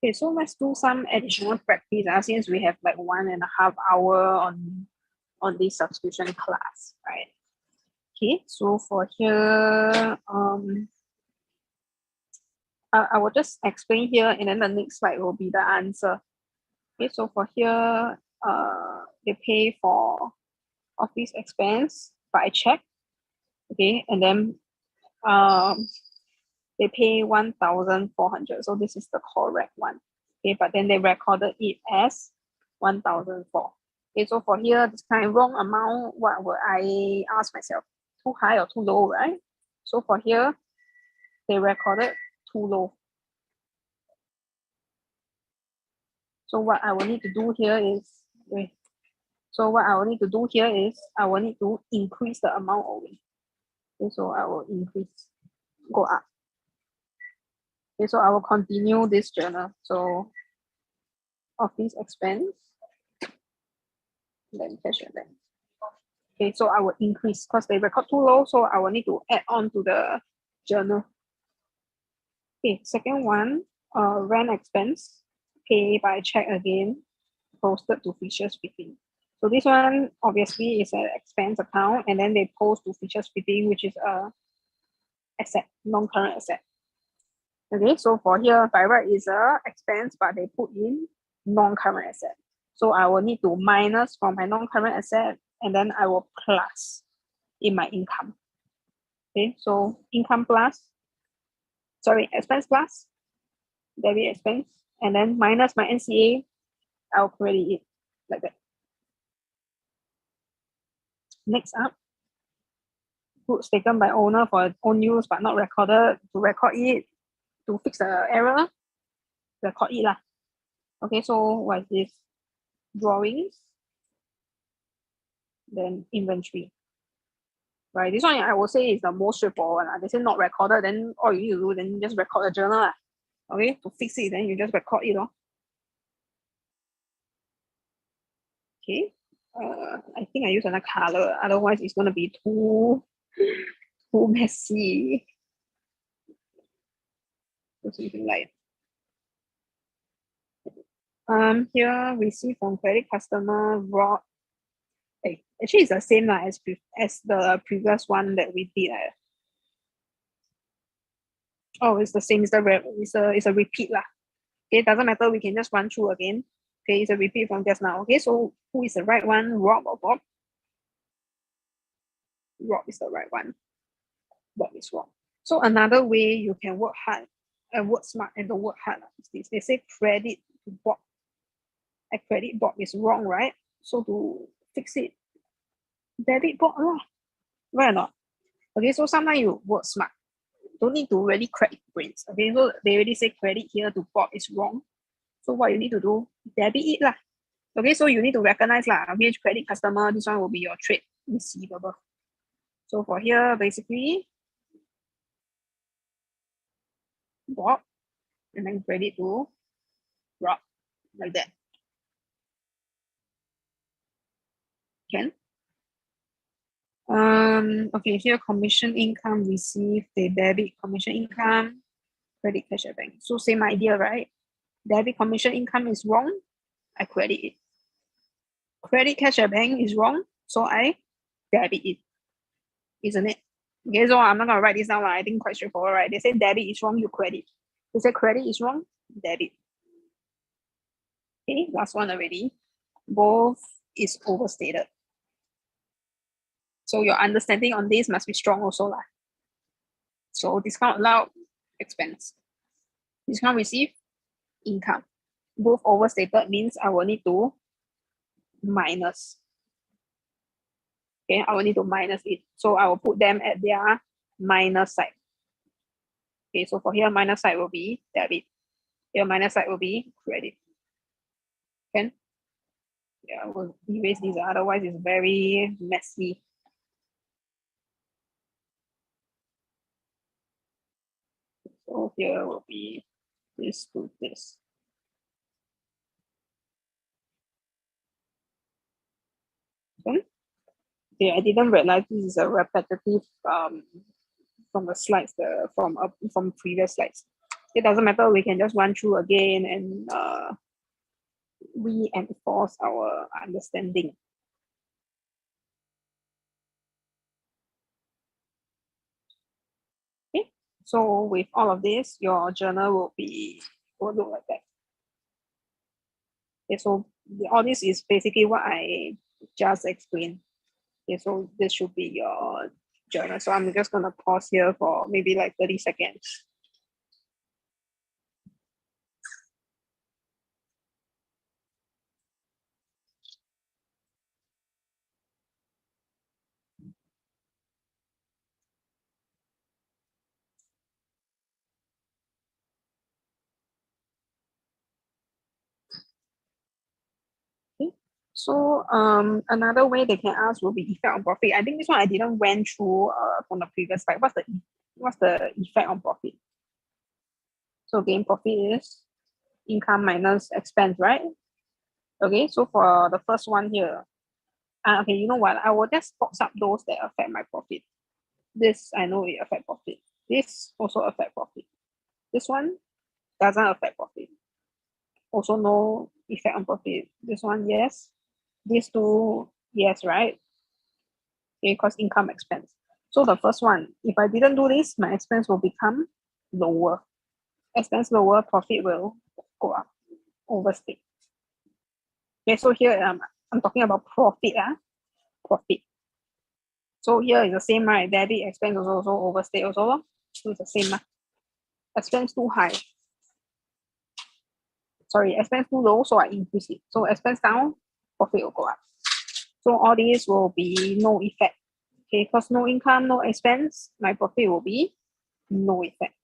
Okay, so let's do some additional practice since we have like 1.5 hours on this subscription class, right? Okay, so for here, I will just explain here, and then the next slide will be the answer. Okay, so for here, they pay for office expense by check. Okay, and then they pay 1,400. So this is the correct one. Okay, but then they recorded it as 1,004. Okay, so for here, this kind of wrong amount, what would I ask myself? Too high or too low, right? So for here, they recorded too low. So what I will need to do here is, okay, so what I will need to do here is I will need to increase the amount away. Okay, so I will increase, go up. Okay, so I will continue this journal. So office expense, then cash and bank. Okay, so I will increase because they record too low, so I will need to add on to the journal. Okay, second one, rent expense, pay by check again, posted to features fitting. So this one obviously is an expense account, and then they post to features fitting, which is a asset, non-current asset. Okay, so for here, by right is a expense, but they put in non-current asset. So I will need to minus from my non-current asset, and then I will plus in my income. Okay, so income plus, sorry, expense plus, debit expense, and then minus my NCA, I'll credit it like that. Next up, goods taken by owner for own use but not recorded, to record it, to fix the error, record it lah. Okay, so what is this? Drawings, then inventory. Right, this one I will say is the most straightforward one. They say not recorded, then all you need to do, then just record the journal lah. Okay, to fix it, then you just record it lor. Okay, I think I use another color, otherwise it's gonna be too messy. So something like here receive from credit customer raw. Hey, actually it's the same lah as the previous one that we did. Oh, it's the same. It's a repeat lah. Okay, doesn't matter. We can just run through again. Okay, it's a repeat from just now. Okay, so who is the right one? Rob or Bob? Rob is the right one. Bob is wrong. So another way you can work hard, work smart and don't work hard is this. They say credit to Bob. A credit Bob is wrong, right? So to fix it, debit Bob lah. Right or not? Okay, so sometimes you work smart. Don't need to really crack brains. Okay, so they already say credit here to Bob is wrong. So what you need to do, debit it lah. Okay, so you need to recognize lah, which credit customer, this one will be your trade receivable. So for here, basically, Bob, and then credit to Rob, like that. Can? Okay, here commission income received, they debit commission income, credit cash at bank. So same idea, right? Debit commission income is wrong, I credit it. Credit cash at bank is wrong, so I debit it. Isn't it? Okay, so I'm not gonna write this down. I think quite straightforward, right? They say debit is wrong, you credit. They say credit is wrong, debit. Okay, last one already. Both is overstated. So your understanding on this must be strong also lah. So discount allowed, expense. Discount received, income. Both overstated means I will need to minus. Okay, I will need to minus it. So I will put them at their minus side. Okay, so for here, minus side will be debit. Here, minus side will be credit. Can? Yeah, I will erase these, otherwise it's very messy. So here will be this to this. Okay, I didn't realize this is a repetitive from the slides, from previous slides. It doesn't matter, we can just run through again and reinforce our understanding. Okay, so with all of this, your journal will look like that. Okay, so all this is basically what I just explained. Okay, so this should be your journal. So I'm just gonna pause here for maybe like 30 seconds. Okay. So another way they can ask will be effect on profit. I think this one I didn't went through from the previous slide. What's the effect on profit? So gain profit is income minus expense, right? Okay, so for the first one here, okay, you know what? I will just box up those that affect my profit. This I know it affect profit. This also affect profit. This one doesn't affect profit. Also no effect on profit. This one, yes. These two, yes, right? Okay, because income expense. So the first one, if I didn't do this, my expense will become lower. Expense lower, profit will go up, overstate. Okay, so here I'm talking about profit. Profit. So here is the same, right? Debit expense also overstate also. So it's the same. Expense too high. Sorry, expense too low, so I increase it. So expense down, profit will go up. So all these will be no effect. Okay, because no income, no expense, my profit will be no effect.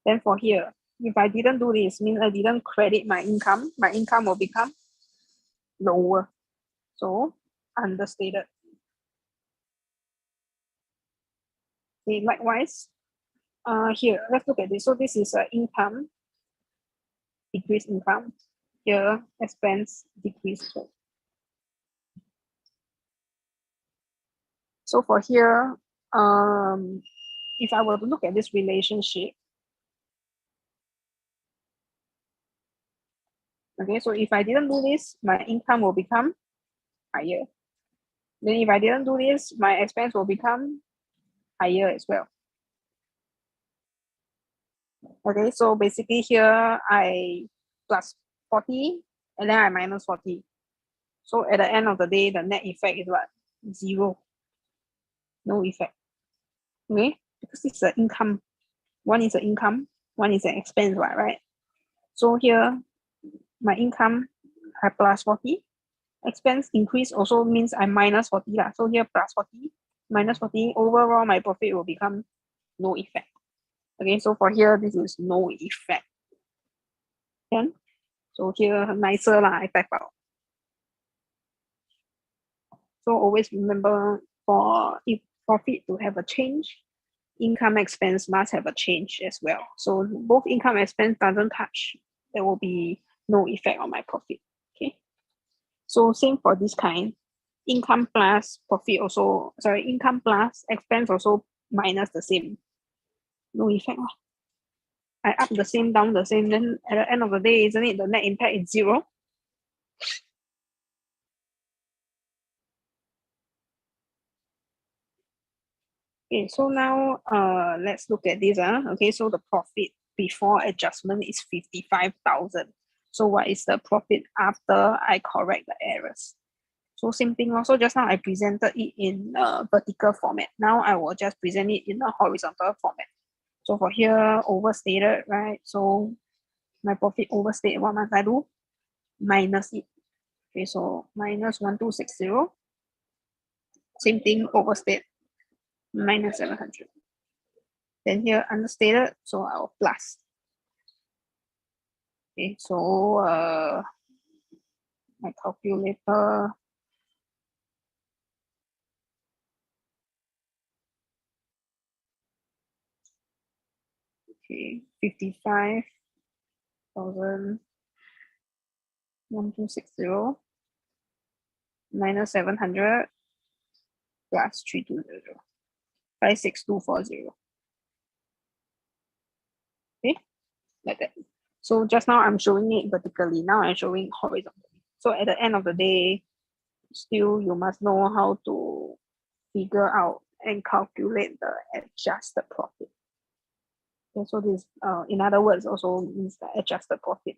Then for here, if I didn't do this, means I didn't credit my income will become lower. So understated. Okay, likewise, here, let's look at this. So this is income, decrease income. Here, expense, decrease. So for here, if I were to look at this relationship, okay, so if I didn't do this, my income will become higher. Then if I didn't do this, my expense will become higher as well. Okay, so basically here I plus 40 and then I minus 40. So at the end of the day, the net effect is what? 0. No effect. Okay, because it's an income. One is an income, one is an expense, right? So here, my income I plus 40. Expense increase also means I minus 40 lah. So here plus 40, minus 40. Overall, my profit will become no effect. Okay, so for here, this is no effect. Then, so here nicer lah, I type out. So always remember, for if profit to have a change, income expense must have a change as well. So both income expense doesn't touch, there will be no effect on my profit. Okay. So same for this kind. Income plus profit also, sorry, income plus expense also minus the same. No effect. I up the same, down the same, then at the end of the day, isn't it the net impact is 0? Okay, so now let's look at this. Okay, so the profit before adjustment is 55,000. So what is the profit after I correct the errors? So same thing also, just now I presented it in a vertical format. Now I will just present it in a horizontal format. So for here, overstated, right? So my profit overstated, what must I do? Minus it. Okay, so minus 1260. Same thing, overstate, minus 700. Then here understated, so I'll plus. Okay, so my calculator. Okay, 55,000 1260 minus 700 plus 3200 56240. Okay, like that. So just now I'm showing it vertically, now I'm showing horizontally. So at the end of the day, still you must know how to figure out and calculate the adjusted profit. Okay, so this in other words also means the adjusted profit.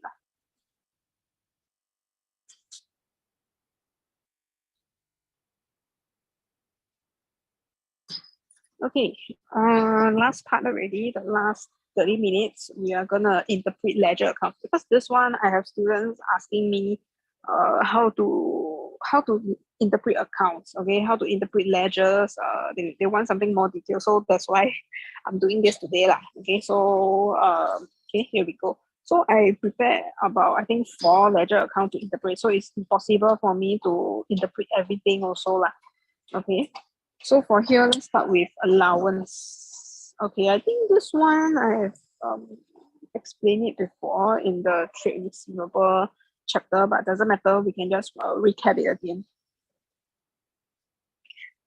Okay, last part already, the last 30 minutes, we are gonna interpret ledger account, because this one I have students asking me how to interpret accounts, okay, how to interpret ledgers. They want something more detailed, so that's why I'm doing this today lah. Okay, so okay, here we go. So I prepared about, I think, 4 ledger account to interpret, so it's impossible for me to interpret everything also lah. Okay, so for here, let's start with allowance. Okay, I think this one I've explained it before in the trade receivable chapter, but doesn't matter, we can just recap it again.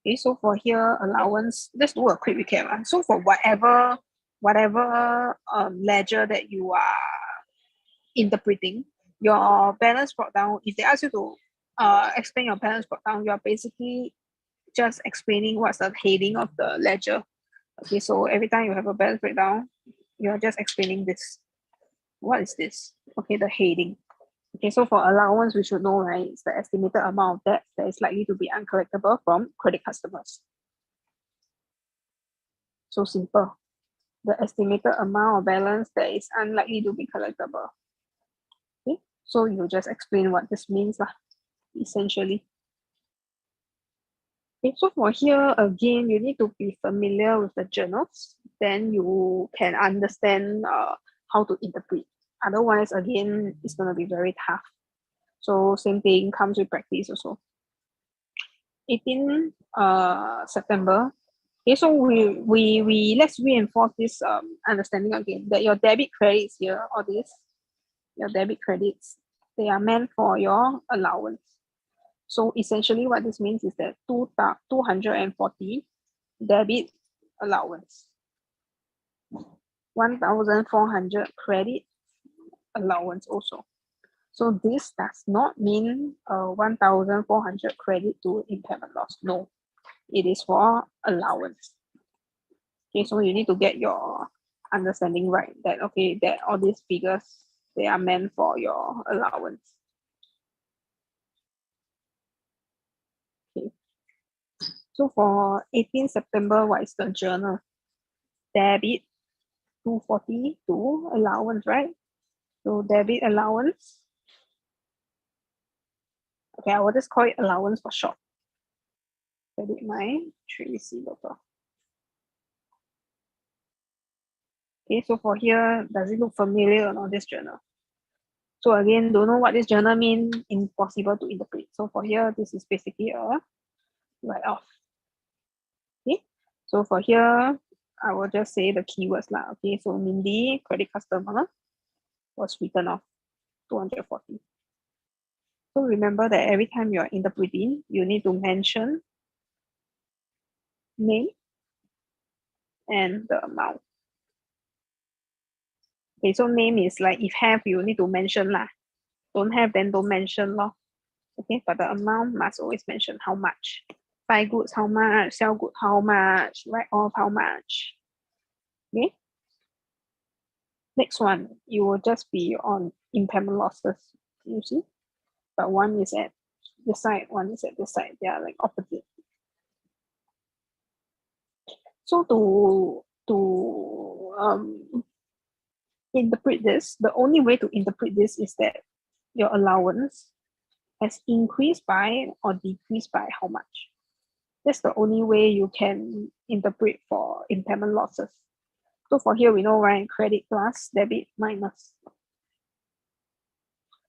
Okay, so for here, allowance, let's do a quick recap. So for whatever ledger that you are interpreting, your balance brought down, if they ask you to explain your balance brought down, you are basically just explaining what's the heading of the ledger. Okay, so every time you have a balance breakdown, you are just explaining this. What is this? Okay, the heading. Okay, so for allowance, we should know, right? It's the estimated amount of debt that is likely to be uncollectible from credit customers. So simple. The estimated amount of balance that is unlikely to be collectible. Okay, so you just explain what this means, essentially. Okay, so for here, again, you need to be familiar with the journals. Then you can understand how to interpret. Otherwise, again, it's going to be very tough. So same thing comes with practice also. 18 September. Okay, so we let's reinforce this understanding again, that your debit credits here, or this, your debit credits, they are meant for your allowance. So essentially what this means is that 240 debit allowance, 1,400 credit allowance also. So this does not mean 1,400 credit to impairment loss. No, it is for allowance. Okay, so you need to get your understanding right, that okay, that all these figures, they are meant for your allowance. Okay. So for 18 September, what is the journal? debit 240 to allowance, right? So debit allowance. Okay, I will just call it allowance for short. Credit my trade receivable. Okay, so for here, does it look familiar or not, this journal? So again, don't know what this journal means, impossible to interpret. So for here, this is basically a write-off. Okay, so for here, I will just say the keywords lah. Okay, so Mindy, credit customer, was written off 240. So remember that every time you're interpreting, you need to mention name and the amount. Okay, so name is like if have, you need to mention lah. Don't have, then don't mention lor. Okay, but the amount must always mention how much. Buy goods, how much? Sell goods, how much? Write off, how much? Okay. Next one, it will just be on impairment losses. You see? But one is at this side, one is at this side. They are like opposite. So to interpret this, the only way to interpret this is that your allowance has increased by or decreased by how much. That's the only way you can interpret for impairment losses. So for here, we know, right? Credit plus, debit minus.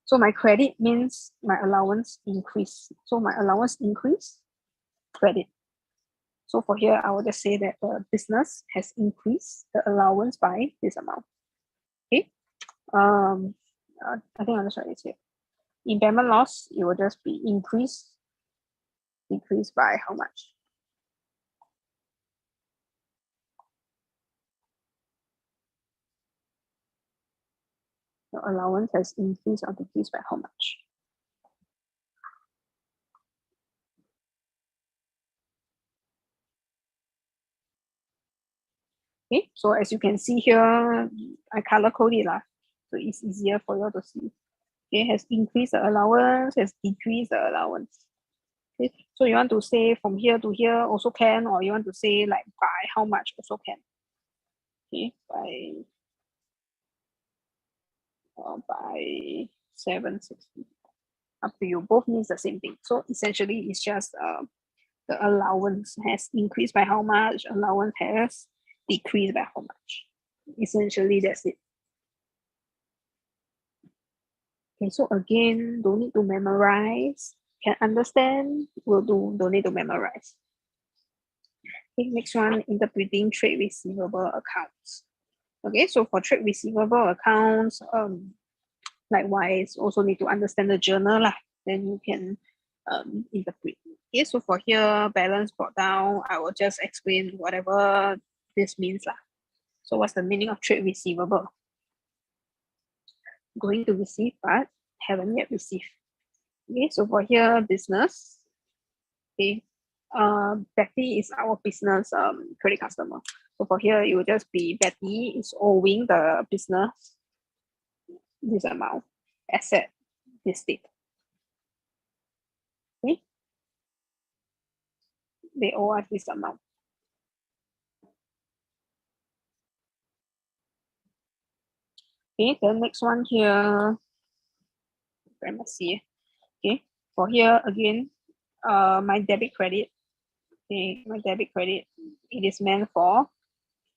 So my credit means my allowance increase. So my allowance increase, credit. So for here, I will just say that the business has increased the allowance by this amount. Okay. I think I'll just write this here. Impairment loss, it will just be increase, decrease by how much? The allowance has increased or decreased by how much? Okay, so as you can see here, I color code it lah, so it's easier for you to see. Okay, has increased the allowance, has decreased the allowance. Okay, so you want to say from here to here also can, or you want to say like by how much also can. Okay, by 760. Up to you. Both means the same thing. So essentially, it's just the allowance has increased by how much, allowance has decreased by how much. Essentially, that's it. Okay, so again, don't need to memorize. Can understand, will do, don't need to memorize. Okay, next one, interpreting trade receivable accounts. Okay, so for trade receivable accounts, likewise, also need to understand the journal lah. Then you can interpret. Okay, so for here, balance brought down, I will just explain whatever this means lah. So what's the meaning of trade receivable? Going to receive, but haven't yet received. Okay, so for here, business. Okay, Betty is our business credit customer. So for here, it will just be Betty is owing the business this amount, asset this date. Okay, they owe us this amount. Okay, the next one here, very messy. Okay, for here again, my debit credit. Okay, my debit credit, it is meant for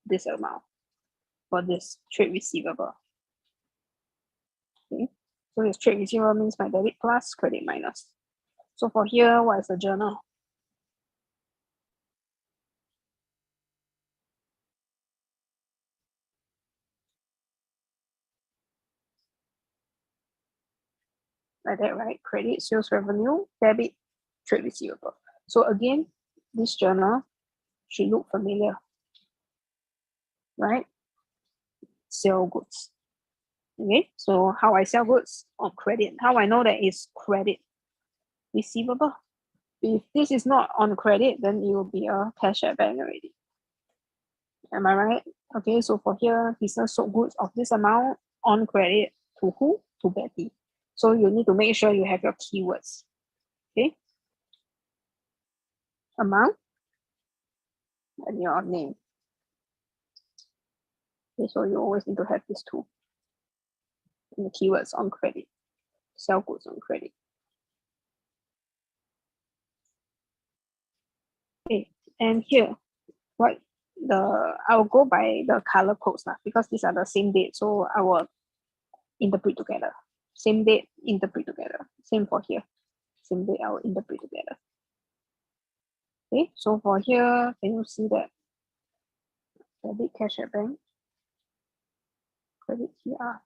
this amount, for this trade receivable. Okay, so this trade receivable means my debit plus, credit minus. So for here, what is the journal? Like that, right? Credit, sales revenue, debit, trade receivable. So again, this journal should look familiar, right? Sell goods. Okay, so how I sell goods on credit. How I know that it's credit receivable. If this is not on credit, then it will be a cash at bank already. Am I right? Okay, so for here, business sold goods of this amount on credit to who? To Betty. So you need to make sure you have your keywords. Okay, amount and your name. Okay, so you always need to have these two. And the keywords on credit, sell goods on credit. Okay, and here, what I'll go by the color codes now because these are the same date, so I will interpret together. Same date, interpret together. Same for here. Same date, I will interpret together. Okay, so for here, can you see that debit cash at bank, credit TR.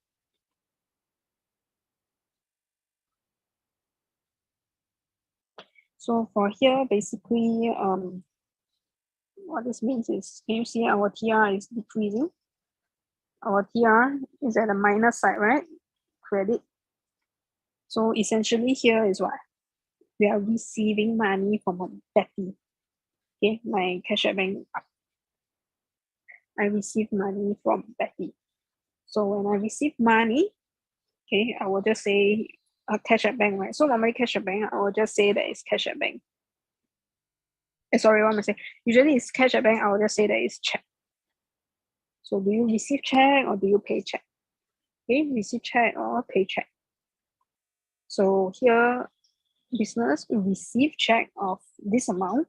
So for here, basically, what this means is, can you see our TR is decreasing? Our TR is at the minus side, right? Credit. So essentially here is what? We are receiving money from Betty. Okay, my cash at bank up. I receive money from Betty. So when I receive money, okay, I will just say cash at bank, right? So normally cash at bank, I will just say that it's cash at bank. Sorry, what am I saying? Usually it's cash at bank, I will just say that it's check. So do you receive check or do you pay check? Okay, receive check or pay check. So here, business will receive check of this amount.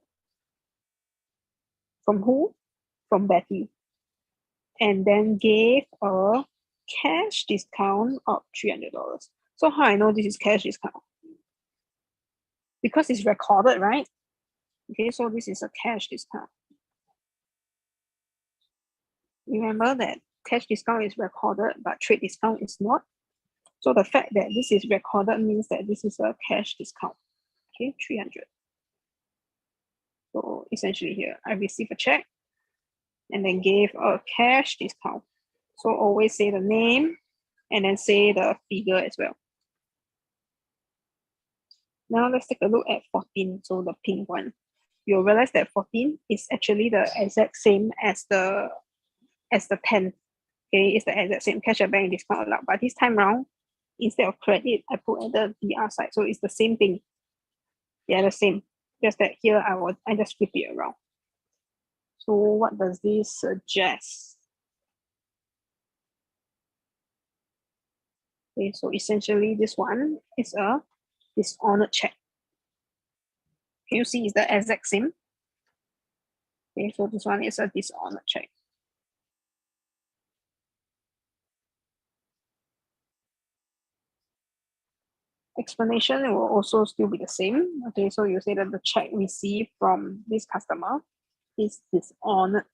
From who? From Betty. And then gave a cash discount of $300. So how I know this is cash discount? Because it's recorded, right? Okay, so this is a cash discount. Remember that cash discount is recorded, but trade discount is not. So the fact that this is recorded means that this is a cash discount. Okay, 300. So essentially here, I received a check and then gave a cash discount. So always say the name and then say the figure as well. Now let's take a look at 14, so the pink one. You'll realize that 14 is actually the exact same as the 10. Okay, it's the exact same cash at bank discount allowed. But this time round, instead of credit, I put at the DR side. So it's the same thing. They are the same. Just that here I just flip it around. So what does this suggest? Okay, so essentially this one is a dishonored check. Can you see it's the exact same? Okay, so this one is a dishonored check. Explanation will also still be the same. Okay, so you say that the check received from this customer is dishonored.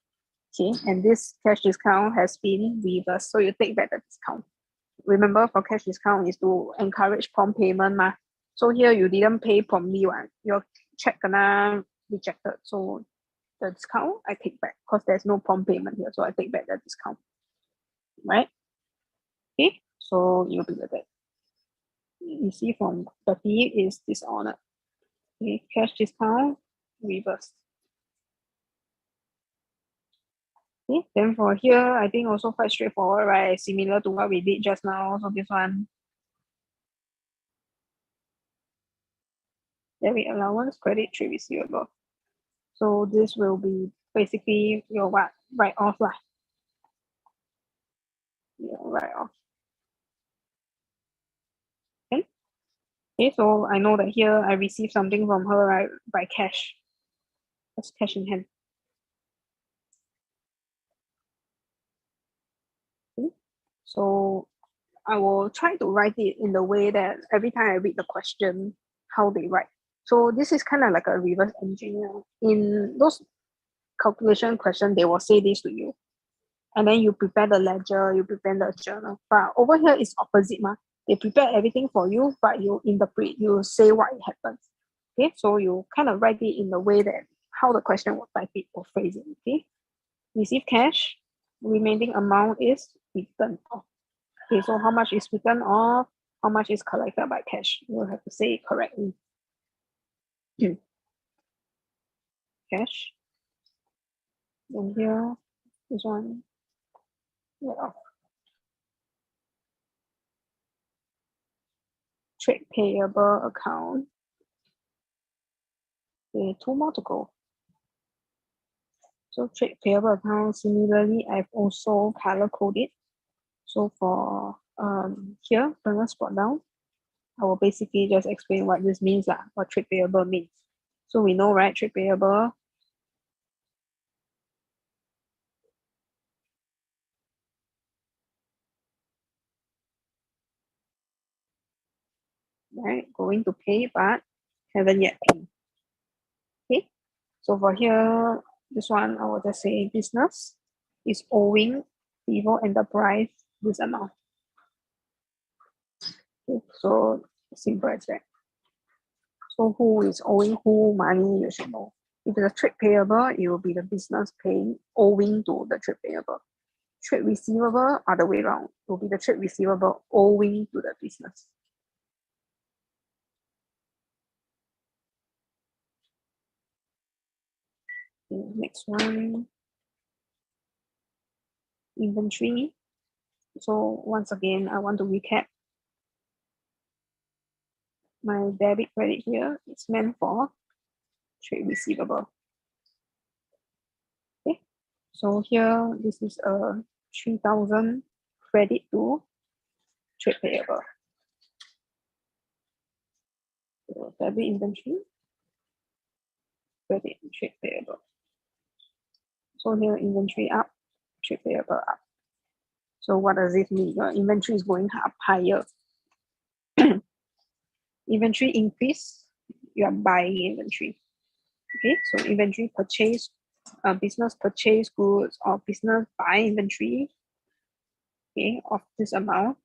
Okay, and this cash discount has been reversed. So you take back the discount. Remember, for cash discount is to encourage prompt payment. So here you didn't pay promptly, one. Your check gonna rejected. So the discount I take back because there's no prompt payment here. So I take back the discount. Right? Okay, so you'll be like that. You see from 30 is dishonored. Okay, cash discount reverse. Okay, then for here, I think also quite straightforward, right? Similar to what we did just now. So this one, debit allowance, credit trade receivable. So this will be basically your what? Write off lah. Yeah, write off. Okay. Okay, so I know that here I received something from her, right, by cash. That's cash in hand. Okay. So I will try to write it in the way that every time I read the question, how they write. So this is kind of like a reverse engineer. In those calculation question, they will say this to you. And then you prepare the ledger, you prepare the journal. But over here it's opposite. They prepare everything for you, but you interpret, you say what happens. Okay, so you kind of write it in the way that how the question will type it or phrase it. Okay, receive cash, remaining amount is returned off. Okay, so how much is returned off? How much is collected by cash? You have to say it correctly. Cash. Then here, this one. Yeah. Trade payable account. Okay, 2 more to go. So trade payable account, similarly, I've also color coded. So for here, balance brought down, I will basically just explain what this means, what trade payable means. So we know, right, trade payable, right, going to pay, but haven't yet paid. Okay, so for here, this one, I will just say business is owing Vivo Enterprise this amount. Okay, so simple as that. So who is owing who money, you should know. If it's a trade payable, it will be the business paying, owing to the trade payable. Trade receivable, other way around, will be the trade receivable owing to the business. Okay, next one, inventory. So once again, I want to recap. My debit credit here is meant for trade receivable. Okay, so here this is a 3,000 credit to trade payable. So debit inventory, credit trade payable. So here inventory up, trade payable up. So what does it mean? Your inventory is going up higher. Inventory increase, you are buying inventory. Okay, so inventory purchase, business purchase goods or business buy inventory, okay, of this amount,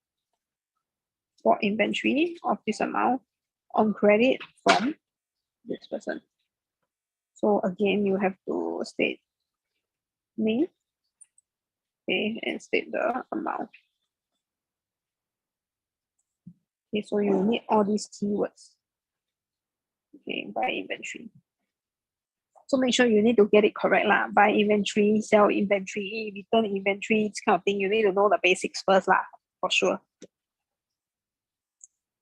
for inventory of this amount on credit from this person. So again, you have to state name, okay, and state the amount. Okay, so you need all these keywords. Okay, buy inventory. So make sure you need to get it correct lah. Buy inventory, sell inventory, return inventory, this kind of thing. You need to know the basics first lah, for sure.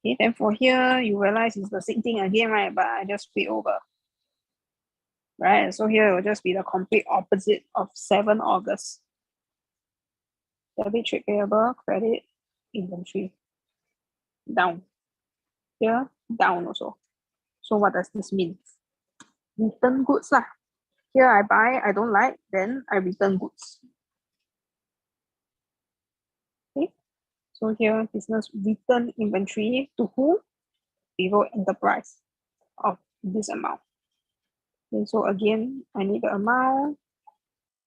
Okay, then for here, you realize it's the same thing again, right? But I just flip over. Right, so here it will just be the complete opposite of 7 August. Debit, trade payable, credit, inventory. Down. Here, down also. So what does this mean? Return goods lah. Here I buy, I don't like, then I return goods. Okay, so here business return inventory to who? Vivo Enterprise of this amount. Okay, so again, I need the amount,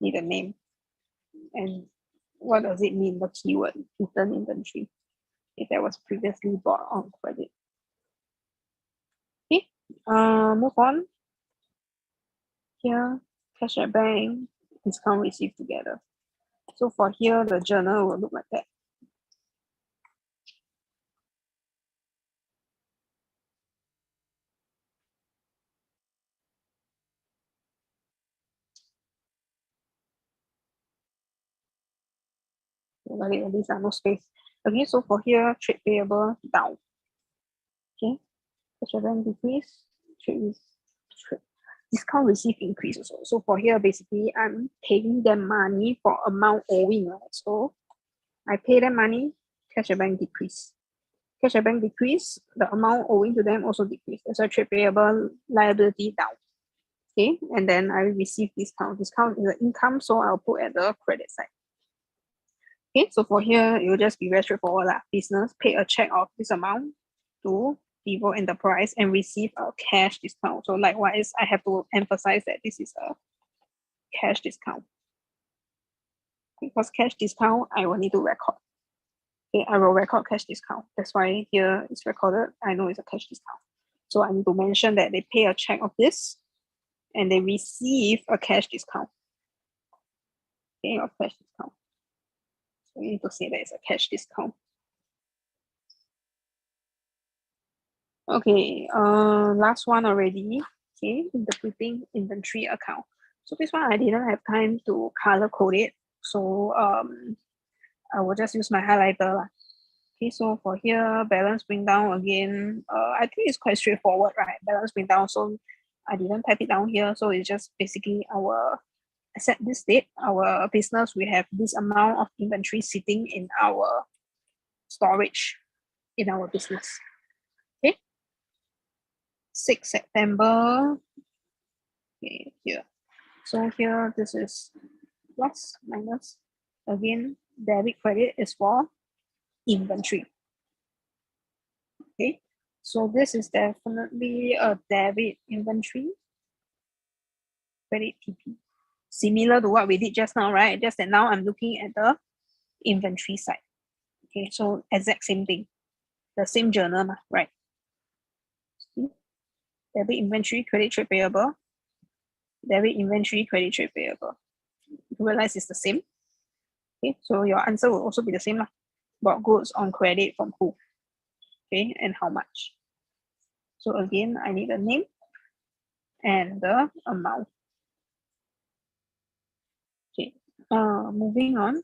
need a name. And what does it mean, the keyword, return inventory, if that was previously bought on credit. Okay, move on. Here, cash at bank, discount received together. So for here, the journal will look like that. These are no space. Okay, so for here, trade payable down. Okay, cash at bank decrease, trade discount received increase also. So for here, basically, I'm paying them money for amount owing, right? So I pay them money, cash at bank decrease. Cash at bank decrease, the amount owing to them also decrease. That's why trade payable liability down. Okay, and then I receive discount. Discount is the income, so I'll put at the credit side. Okay, so for here, it will just be very straightforward lah. Business pay a check of this amount to Vivo Enterprise and receive a cash discount. So likewise, I have to emphasize that this is a cash discount. Because cash discount, I will need to record. Okay, I will record cash discount. That's why here it's recorded. I know it's a cash discount. So I need to mention that they pay a check of this and they receive a cash discount. Okay, of cash discount. So we need to say that it's a cash discount. Okay, last one already. Okay, interpreting inventory account. So this one I didn't have time to color code it. So I will just use my highlighter lah. Okay, so for here, balance bring down again. I think it's quite straightforward, right? Balance bring down. So I didn't type it down here. So it's just basically our as at this date, our business, we have this amount of inventory sitting in our storage in our business. Okay. 6 September. Okay, here. So here, this is plus, minus. Again, debit, credit is for inventory. Okay. So this is definitely a debit inventory. Credit TP. Similar to what we did just now, right? Just that now I'm looking at the inventory side. Okay, so exact same thing. The same journal, right? See? Debit inventory, credit trade payable. Debit inventory, credit trade payable. You realize it's the same. Okay, so your answer will also be the same. Bought goods on credit from who? Okay, and how much? So again, I need the name and the amount. Okay, moving on.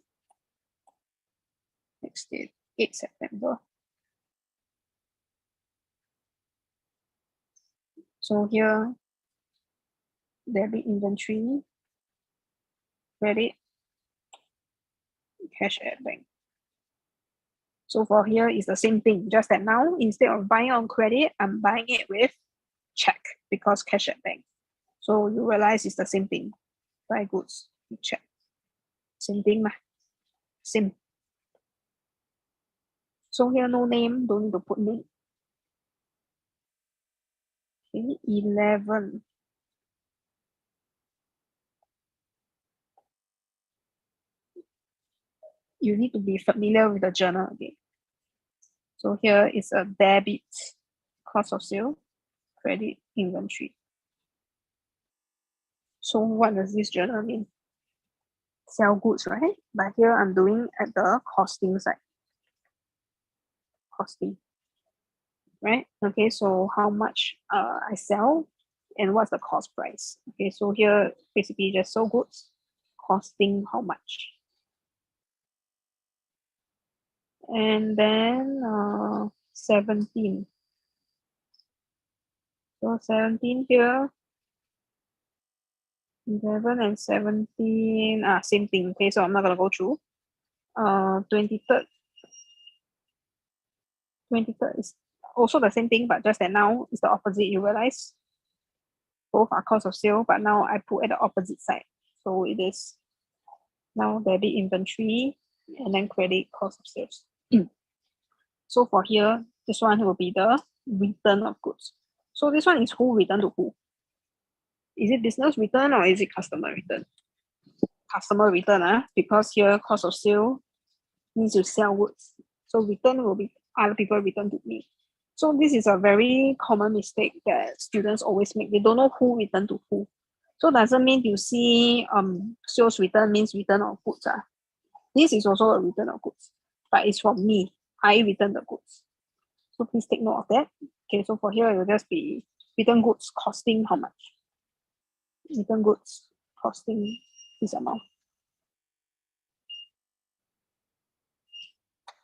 Next date, 8 September. So here, debit inventory, credit, cash at bank. So for here is the same thing, just that now instead of buying on credit, I'm buying it with check because cash at bank. So you realize it's the same thing. Buy goods, check. Same thing, same. So here no name, don't need to put name. Okay, 11. You need to be familiar with the journal again. So here is a debit, cost of sale, credit, inventory. So what does this journal mean? Sell goods, right? But here I'm doing at the costing side. Costing, right? Okay, so how much I sell and what's the cost price? Okay, so here basically just sell goods, costing how much? And then 17. So 17 here, 11 and 17, same thing. Okay, so I'm not gonna go through. 23rd. 23rd is also the same thing, but just that now it's the opposite. You realize both are cost of sale, but now I put at the opposite side. So it is now debit inventory and then credit cost of sales. So for here, this one will be the return of goods. So this one is who return to who? Is it business return or is it customer return? Customer return, because here cost of sale means you sell goods. So return will be other people return to me. So this is a very common mistake that students always make. They don't know who return to who. So doesn't mean you see sales return means return of goods. This is also a return of goods, but it's from me. I return the goods. So please take note of that. Okay, so for here it will just be return goods costing how much? Return goods costing this amount.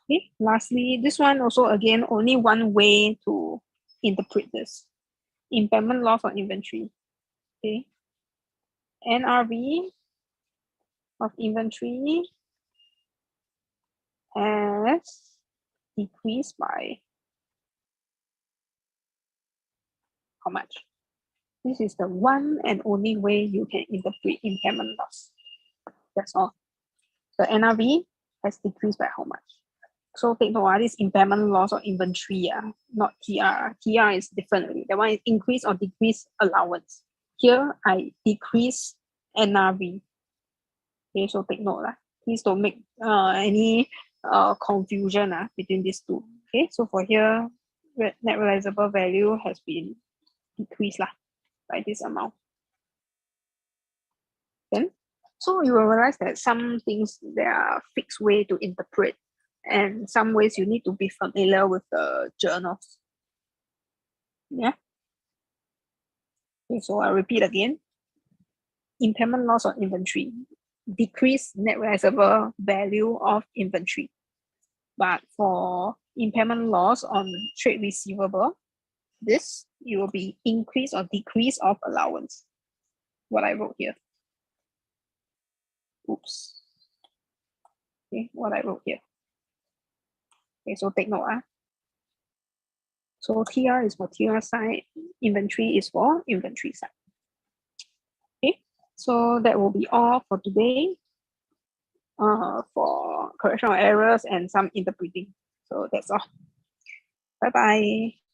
Okay, lastly, this one also again only one way to interpret this. Impairment loss on inventory. Okay. NRV of inventory has decreased by how much? This is the one and only way you can interpret impairment loss. That's all. The NRV has decreased by how much? So take note, this impairment loss or inventory, not TR. TR is different. That one is increase or decrease allowance. Here, I decrease NRV. Okay, so take note. Please don't make any confusion between these two. Okay, so for here, net realizable value has been decreased by this amount. Then, so you will realize that some things there are fixed way to interpret, and some ways you need to be familiar with the journals. Yeah. Okay, so I'll repeat again. Impairment loss on inventory, decrease net realizable value of inventory. But for impairment loss on trade receivable, this it will be increase or decrease of allowance. What I wrote here. Oops. Okay, what I wrote here. Okay, so take note. So TR is for TR side, inventory is for inventory side. Okay, so that will be all for today. For correction of errors and some interpreting. So that's all. Bye bye.